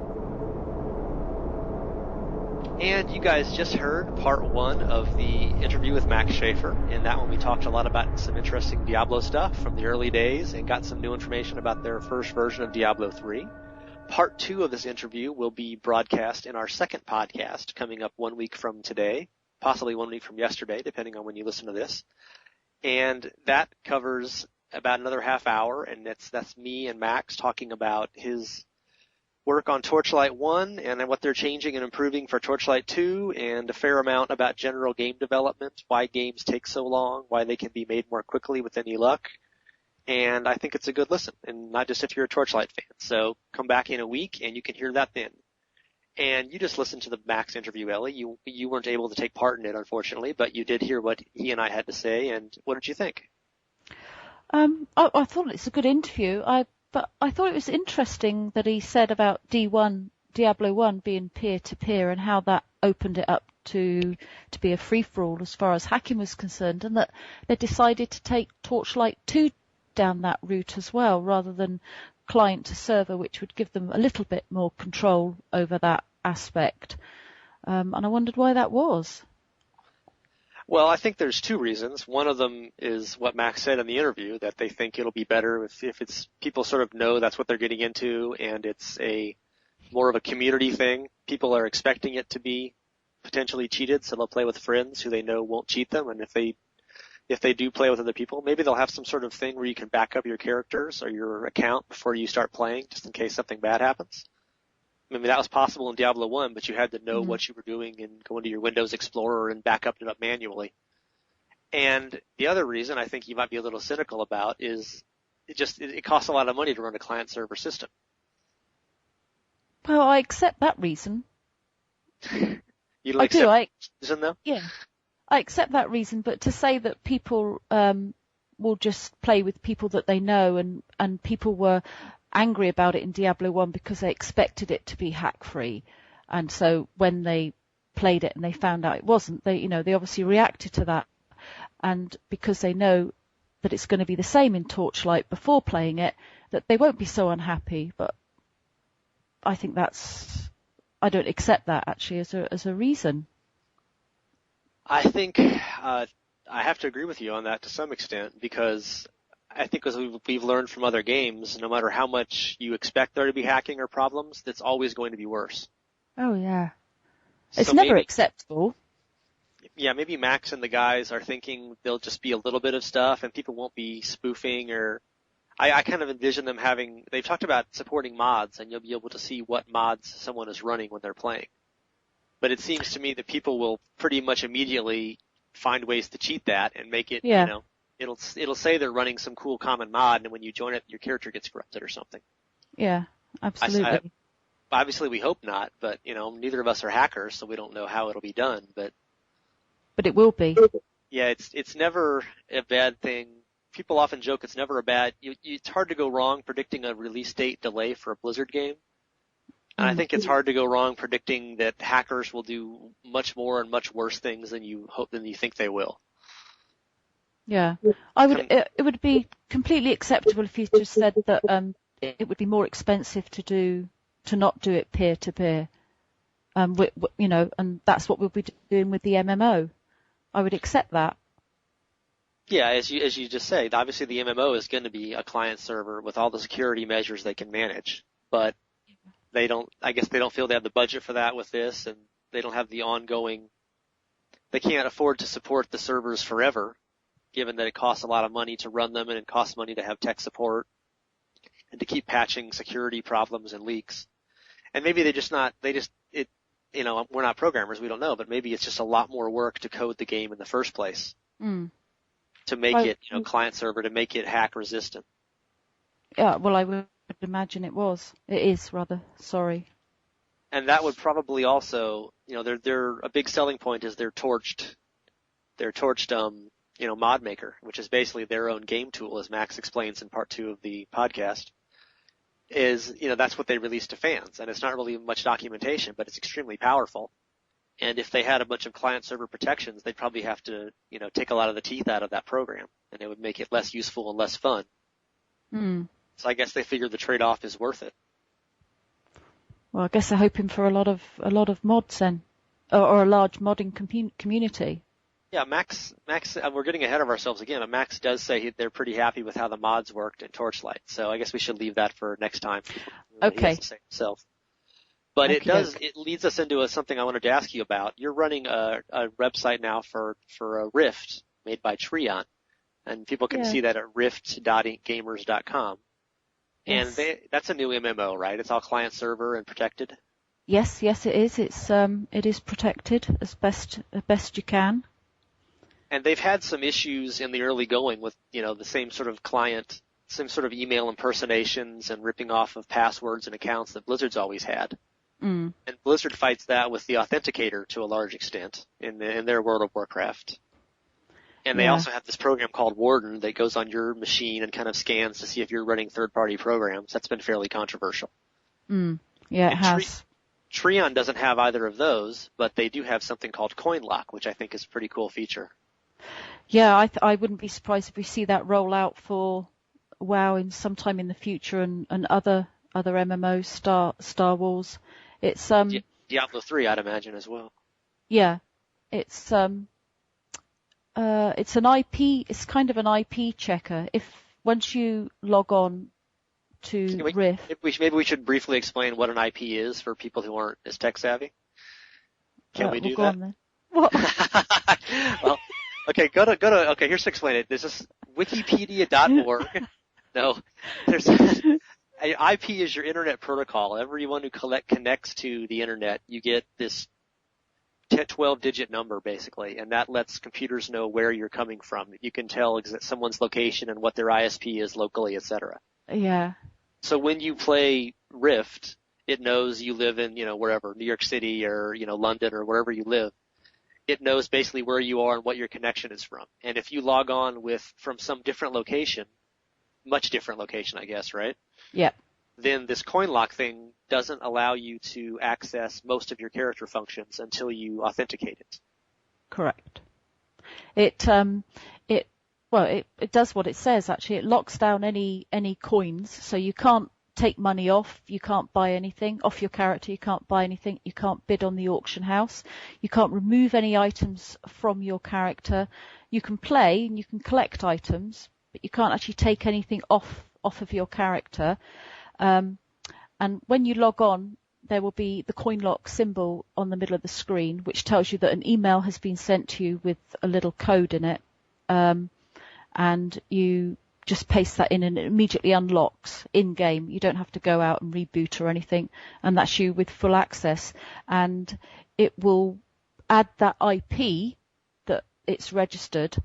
Speaker 1: And you guys just heard part 1 of the interview with Max Schaefer. In that one, we talked a lot about some interesting Diablo stuff from the early days and got some new information about their first version of Diablo III. Part 2 of this interview will be broadcast in our second podcast coming up 1 week from today, possibly 1 week from yesterday, depending on when you listen to this. And that covers about another half hour, and that's me and Max talking about his work on Torchlight 1 and what they're changing and improving for Torchlight 2, and a fair amount about general game development, why games take so long, why they can be made more quickly with any luck. And I think it's a good listen, and not just if you're a Torchlight fan. So come back in a week and you can hear that then. And you just listened to the Max interview, Ellie. You weren't able to take part in it, unfortunately, but you did hear what he and I had to say. And what did you think?
Speaker 2: I thought it's a good interview. But I thought it was interesting that he said about Diablo 1 being peer-to-peer and how that opened it up to be a free-for-all as far as hacking was concerned, and that they decided to take Torchlight 2 down that route as well, rather than client to server, which would give them a little bit more control over that aspect. And I wondered why that was.
Speaker 1: Well, I think there's 2 reasons. One of them is what Max said in the interview, that they think it'll be better if it's people sort of know that's what they're getting into, and it's more of a community thing. People are expecting it to be potentially cheated, so they'll play with friends who they know won't cheat them. And if they do play with other people, maybe they'll have some sort of thing where you can back up your characters or your account before you start playing, just in case something bad happens. I mean, that was possible in Diablo 1, but you had to know what you were doing and go into your Windows Explorer and back up it up manually. And the other reason I think you might be a little cynical about is it costs a lot of money to run a client-server system.
Speaker 2: Well, I accept that reason.
Speaker 1: You like that reason, though?
Speaker 2: Yeah, I accept that reason, but to say that people will just play with people that they know, and people were angry about it in Diablo 1 because they expected it to be hack-free, and so when they played it and they found out it wasn't, they obviously reacted to that, and because they know that it's going to be the same in Torchlight before playing it, that they won't be so unhappy. But I think I don't accept that actually as a reason.
Speaker 1: I think I have to agree with you on that to some extent, because I think as we've learned from other games, no matter how much you expect there to be hacking or problems, that's always going to be worse.
Speaker 2: Oh, yeah. It's never acceptable.
Speaker 1: Yeah, maybe Max and the guys are thinking there'll just be a little bit of stuff and people won't be spoofing or I kind of envision them they've talked about supporting mods, and you'll be able to see what mods someone is running when they're playing. But it seems to me that people will pretty much immediately find ways to cheat that and make it, it'll say they're running some cool common mod, and when you join it, your character gets corrupted or something.
Speaker 2: Yeah, absolutely.
Speaker 1: Obviously, we hope not, but, neither of us are hackers, so we don't know how it'll be done, but
Speaker 2: it will be.
Speaker 1: Yeah, it's never a bad thing. People often joke it's never a bad. It's hard to go wrong predicting a release date delay for a Blizzard game, and I think it's hard to go wrong predicting that hackers will do much more and much worse things than you think they will.
Speaker 2: Yeah, it would be completely acceptable if you just said that it would be more expensive to not do it peer to peer, and that's what we'll be doing with the MMO. I would accept that.
Speaker 1: Yeah, as you just say, obviously the MMO is going to be a client server with all the security measures they can manage, but I guess they don't feel they have the budget for that with this, and they don't have the they can't afford to support the servers forever, given that it costs a lot of money to run them and it costs money to have tech support and to keep patching security problems and leaks. And maybe we're not programmers, we don't know, but maybe it's just a lot more work to code the game in the first place. To make it, client server, to make it hack resistant.
Speaker 2: Yeah, well, I would imagine it is rather, sorry.
Speaker 1: And that would probably also, their a big selling point is their torched mod maker, which is basically their own game tool, as Max explains in part 2 of the podcast. That's what they release to fans, and it's not really much documentation, but it's extremely powerful. And if they had a bunch of client-server protections, they'd probably have to, take a lot of the teeth out of that program, and it would make it less useful and less fun. So I guess they figured the trade-off is worth it.
Speaker 2: Well, I guess they're hoping for a lot of mods then, or a large modding community.
Speaker 1: Yeah, Max, we're getting ahead of ourselves again, but Max does say they're pretty happy with how the mods worked in Torchlight, so I guess we should leave that for next time.
Speaker 2: Okay.
Speaker 1: He has to say himself. But it leads us into something I wanted to ask you about. You're running a website now for a Rift made by Treon, and people can see that at rift.gamers.com.
Speaker 2: Yes.
Speaker 1: And that's a new MMO, right? It's all client server and protected?
Speaker 2: Yes, it is. It is protected as best you can.
Speaker 1: And they've had some issues in the early going with, the same sort of client, same sort of email impersonations and ripping off of passwords and accounts that Blizzard's always had. And Blizzard fights that with the Authenticator to a large extent in their World of Warcraft. And they also have this program called Warden that goes on your machine and kind of scans to see if you're running third-party programs. That's been fairly controversial.
Speaker 2: Yeah, it has.
Speaker 1: Treon doesn't have either of those, but they do have something called CoinLock, which I think is a pretty cool feature.
Speaker 2: Yeah, I wouldn't be surprised if we see that roll out for WoW sometime in the future and other MMOs, Star Wars. It's
Speaker 1: Diablo III, I'd imagine, as well.
Speaker 2: Yeah, it's an IP. It's kind of an IP checker. If once you log on to Rift,
Speaker 1: maybe we should briefly explain what an IP is for people who aren't as tech savvy. Can we do that?
Speaker 2: On then. What?
Speaker 1: Well, okay, go to. Okay, here's to explain it. This is Wikipedia.org. No, there's. IP is your internet protocol. Everyone who connects to the internet, you get this 12-digit number, basically, and that lets computers know where you're coming from. You can tell someone's location and what their ISP is locally, etc.
Speaker 2: Yeah.
Speaker 1: So when you play Rift, it knows you live in, wherever, New York City or, London or wherever you live. It knows basically where you are and what your connection is from. And if you log on from some different location, much different location, I guess, right?
Speaker 2: Yep.
Speaker 1: Then this CoinLock thing doesn't allow you to access most of your character functions until you authenticate it.
Speaker 2: Correct. It does what it says, actually. It locks down any coins, so you can't take money off, you can't buy anything off your character, you can't buy anything, you can't bid on the auction house, you can't remove any items from your character. You can play and you can collect items, but you can't actually take anything off of your character. And when you log on, there will be the CoinLock symbol on the middle of the screen, which tells you that an email has been sent to you with a little code in it. And you just paste that in and it immediately unlocks in-game. You don't have to go out and reboot or anything, and that's you with full access. And it will add that IP that it's registered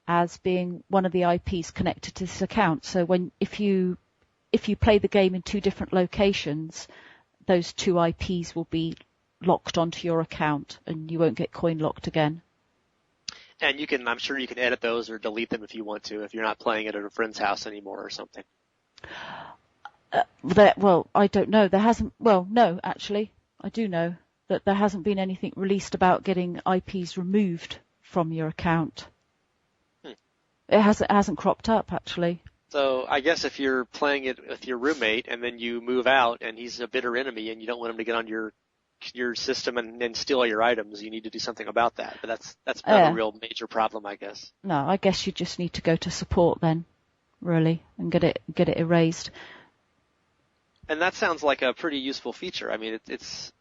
Speaker 2: as being one of the IPs connected to this account. So if you play the game in 2 different locations, those 2 IPs will be locked onto your account and you won't get coin locked again.
Speaker 1: And I'm sure you can edit those or delete them if you want to, if you're not playing it at a friend's house anymore or something.
Speaker 2: I don't know. No, actually, I do know that there hasn't been anything released about getting IPs removed from your account. It hasn't cropped up, actually.
Speaker 1: So I guess if you're playing it with your roommate and then you move out and he's a bitter enemy and you don't want him to get on your system and steal your items, you need to do something about that. But that's not a real major problem, I guess. No,
Speaker 2: I guess you just need to go to support then, really, and get it erased.
Speaker 1: And that sounds like a pretty useful feature. I mean, it's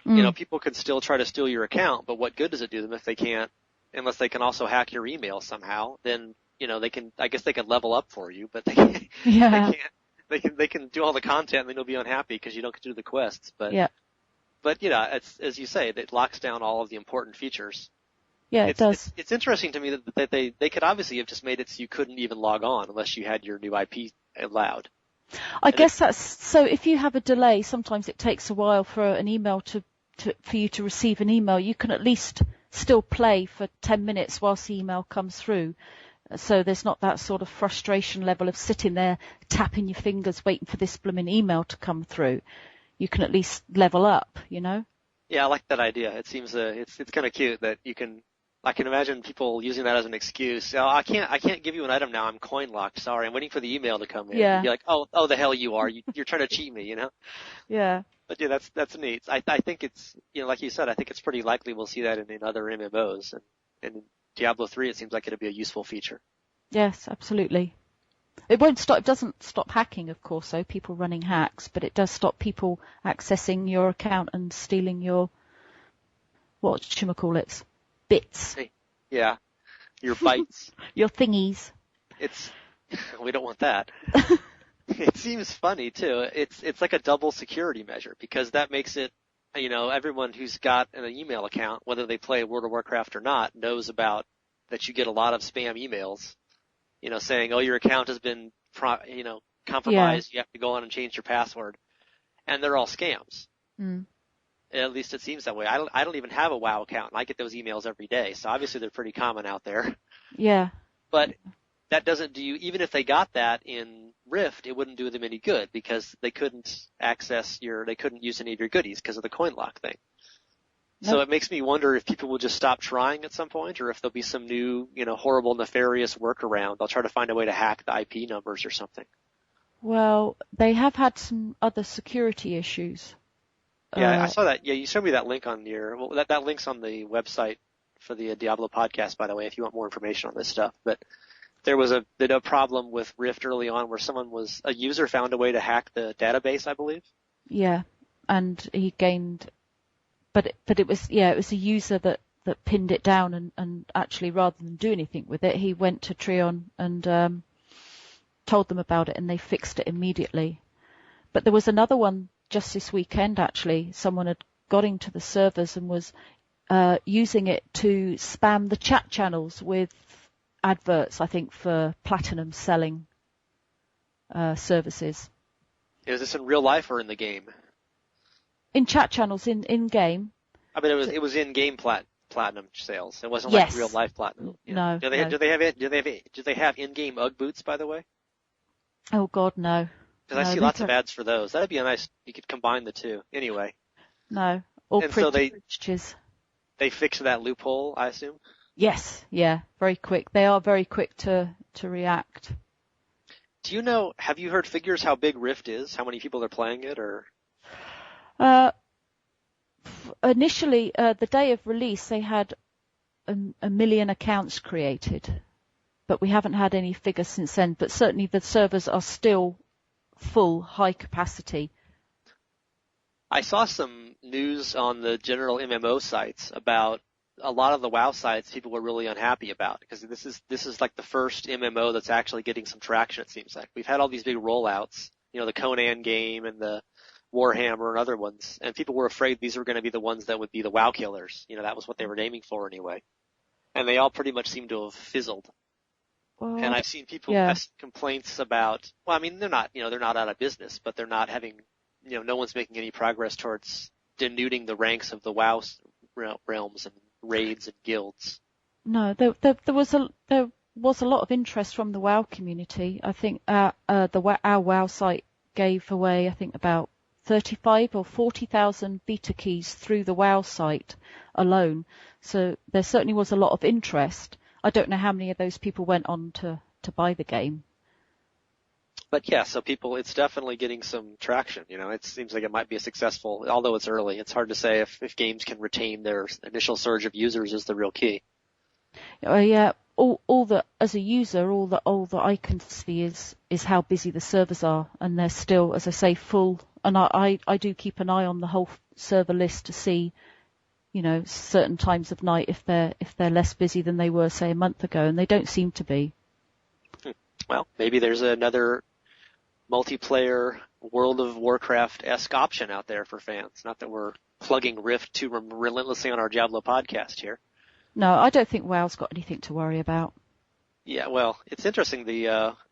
Speaker 1: people could still try to steal your account, but what good does it do them if they can't, unless they can also hack your email somehow? Then they can. I guess they can level up for you, but they can't. They can do all the content, and then you'll be unhappy because you don't get to do the quests. But it's, as you say, it locks down all of the important features.
Speaker 2: Yeah, it does.
Speaker 1: It's interesting to me that they could obviously have just made it so you couldn't even log on unless you had your new IP allowed.
Speaker 2: I guess that's so. If you have a delay, sometimes it takes a while for an email for you to receive an email. You can at least still play for 10 minutes whilst the email comes through. So there's not that sort of frustration level of sitting there tapping your fingers waiting for this blooming email to come through. You can at least level up, Yeah,
Speaker 1: I like that idea. It seems it's kind of cute that you can. I can imagine people using that as an excuse. Oh, I can't give you an item now. I'm coin locked. Sorry, I'm waiting for the email to come in.
Speaker 2: Yeah.
Speaker 1: You'd be like, oh, the hell you are. You're trying to cheat me,
Speaker 2: Yeah.
Speaker 1: But yeah, that's neat. I think it's like you said, I think it's pretty likely we'll see that in other MMOs and in Diablo III. It seems like it'll be a useful feature.
Speaker 2: Yes, absolutely. It won't stop. It doesn't stop hacking, of course, though, people running hacks, but it does stop people accessing your account and stealing your whatchamacallits, bits.
Speaker 1: Yeah, your bytes.
Speaker 2: Your thingies.
Speaker 1: We don't want that. It seems funny too. It's like a double security measure because that makes it, everyone who's got an email account, whether they play World of Warcraft or not, knows about that you get a lot of spam emails, saying, oh, your account has been, compromised. Yeah. You have to go on and change your password, and they're all scams.
Speaker 2: Mm.
Speaker 1: At least it seems that way. I don't even have a WoW account, and I get those emails every day. So obviously they're pretty common out there.
Speaker 2: Yeah.
Speaker 1: But that doesn't do you, even if they got that in Rift, it wouldn't do them any good because they couldn't they couldn't use any of your goodies because of the coin lock thing. Nope. So it makes me wonder if people will just stop trying at some point or if there'll be some new, horrible, nefarious workaround. They'll try to find a way to hack the IP numbers or something.
Speaker 2: Well, they have had some other security issues.
Speaker 1: Yeah, I saw that. Yeah, you showed me that link on that link's on the website for the Diablo podcast, by the way, if you want more information on this stuff. But there was a problem with Rift early on where a user found a way to hack the database, I believe. Yeah,
Speaker 2: and he gained, but it was a user that pinned it down and actually rather than do anything with it, he went to Treon and told them about it and they fixed it immediately. But there was another one just this weekend, actually. Someone had got into the servers and was using it to spam the chat channels with adverts, I think, for platinum selling services.
Speaker 1: Is this in real life or in the game?
Speaker 2: In chat channels, in game.
Speaker 1: I mean, it was in game platinum sales. It wasn't like real life platinum.
Speaker 2: No.
Speaker 1: Do they have in-game UGG boots, by the way?
Speaker 2: Oh God, no.
Speaker 1: Because I see lots of ads for those. That'd be a nice. You could combine the two. Anyway.
Speaker 2: No. Or
Speaker 1: and so they
Speaker 2: fixed
Speaker 1: that loophole, I assume.
Speaker 2: Yes. Yeah. Very quick. They are very quick to react.
Speaker 1: Do you know? Have you heard figures how big Rift is? How many people are playing it, or?
Speaker 2: Initially, the day of release, they had a million accounts created, but we haven't had any figures since then. But certainly the servers are still full, high capacity.
Speaker 1: I saw some news on the general MMO sites about a lot of the WoW sites people were really unhappy about, because this is like the first MMO that's actually getting some traction, it seems like. We've had all these big rollouts, the Conan game and the Warhammer and other ones, and people were afraid these were going to be the ones that would be the WoW killers. That was what they were aiming for anyway. And they all pretty much seem to have fizzled. Well, and I've seen people have complaints about, well, I mean, they're not out of business, but they're not having, no one's making any progress towards denuding the ranks of the WoW realms and raids and guilds.
Speaker 2: No, there was a lot of interest from the WoW community. I think our WoW site gave away, I think, about 35 or 40,000 beta keys through the WoW site alone. So there certainly was a lot of interest. I don't know how many of those people went on to buy the game.
Speaker 1: But yeah, so it's definitely getting some traction. It seems like it might be a successful, although it's early. It's hard to say if games can retain their initial surge of users is the real key.
Speaker 2: Yeah, as a user, all that I can see is how busy the servers are, and they're still, as I say, full. And I do keep an eye on the whole server list to see, certain times of night if they're less busy than they were, say, a month ago, and they don't seem to be.
Speaker 1: Well, maybe there's another multiplayer World of Warcraft-esque option out there for fans. Not that we're plugging Rift too relentlessly on our Diablo podcast here.
Speaker 2: No, I don't think WoW's got anything to worry about.
Speaker 1: Yeah, well, it's interesting,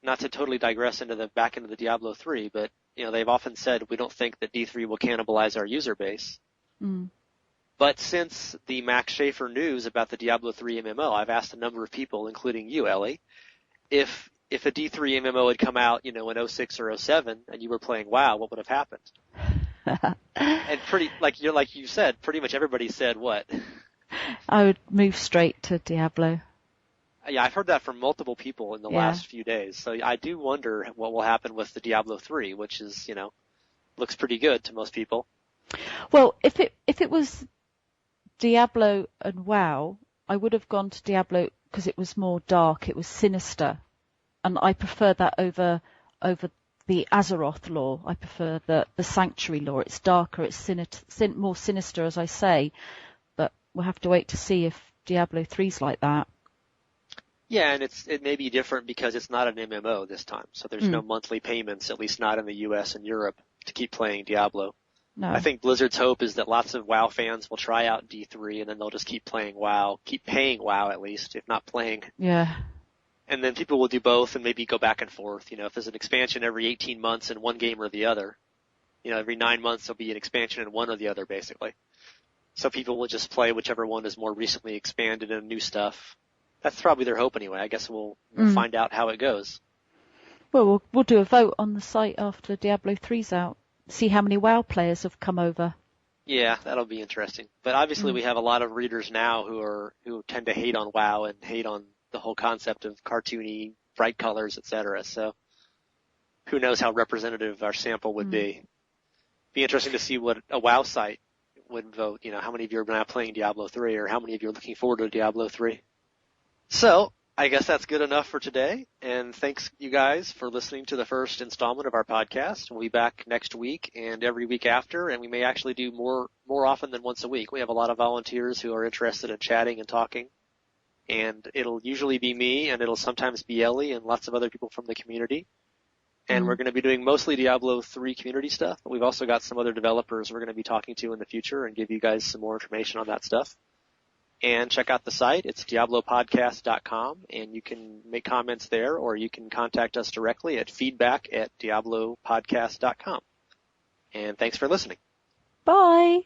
Speaker 1: not to totally digress into the Diablo III, but, they've often said we don't think that D3 will cannibalize our user base.
Speaker 2: Mm.
Speaker 1: But since the Max Schaefer news about the Diablo III MMO, I've asked a number of people, including you, Elly, if a D3 MMO had come out, in 06 or 07 and you were playing WoW, what would have happened? And like you said, pretty much everybody said what?
Speaker 2: I would move straight to Diablo.
Speaker 1: Yeah, I've heard that from multiple people in the last few days. So I do wonder what will happen with the Diablo III, which is, looks pretty good to most people.
Speaker 2: Well, if it was Diablo and WoW, I would have gone to Diablo because it was more dark, it was sinister. And I prefer that over the Azeroth lore. I prefer the Sanctuary lore. It's darker, it's more sinister, as I say. But we'll have to wait to see if Diablo 3's like that.
Speaker 1: Yeah, and it may be different because it's not an MMO this time. So there's no monthly payments, at least not in the US and Europe, to keep playing Diablo.
Speaker 2: No.
Speaker 1: I think Blizzard's hope is that lots of WoW fans will try out D3 and then they'll just keep playing WoW, keep paying WoW at least, if not playing.
Speaker 2: Yeah.
Speaker 1: And then people will do both and maybe go back and forth. If there's an expansion every 18 months in one game or the other, every 9 months there'll be an expansion in one or the other, basically. So people will just play whichever one is more recently expanded and new stuff. That's probably their hope anyway. I guess we'll find out how it goes.
Speaker 2: Well, we'll do a vote on the site after Diablo 3's out. See how many WoW players have come over.
Speaker 1: Yeah, that'll be interesting. But obviously we have a lot of readers now who tend to hate on WoW and hate on the whole concept of cartoony, bright colors, etc. So who knows how representative our sample would be. Be interesting to see what a WoW site would vote. How many of you are now playing Diablo 3 or how many of you are looking forward to Diablo 3. So I guess that's good enough for today. And thanks, you guys, for listening to the first installment of our podcast. We'll be back next week and every week after, and we may actually do more often than once a week. We have a lot of volunteers who are interested in chatting and talking. And it'll usually be me, and it'll sometimes be Elly and lots of other people from the community. And we're going to be doing mostly Diablo 3 community stuff, but we've also got some other developers we're going to be talking to in the future and give you guys some more information on that stuff. And check out the site. It's diablopodcast.com, and you can make comments there, or you can contact us directly at feedback@diablopodcast.com. And thanks for listening.
Speaker 2: Bye.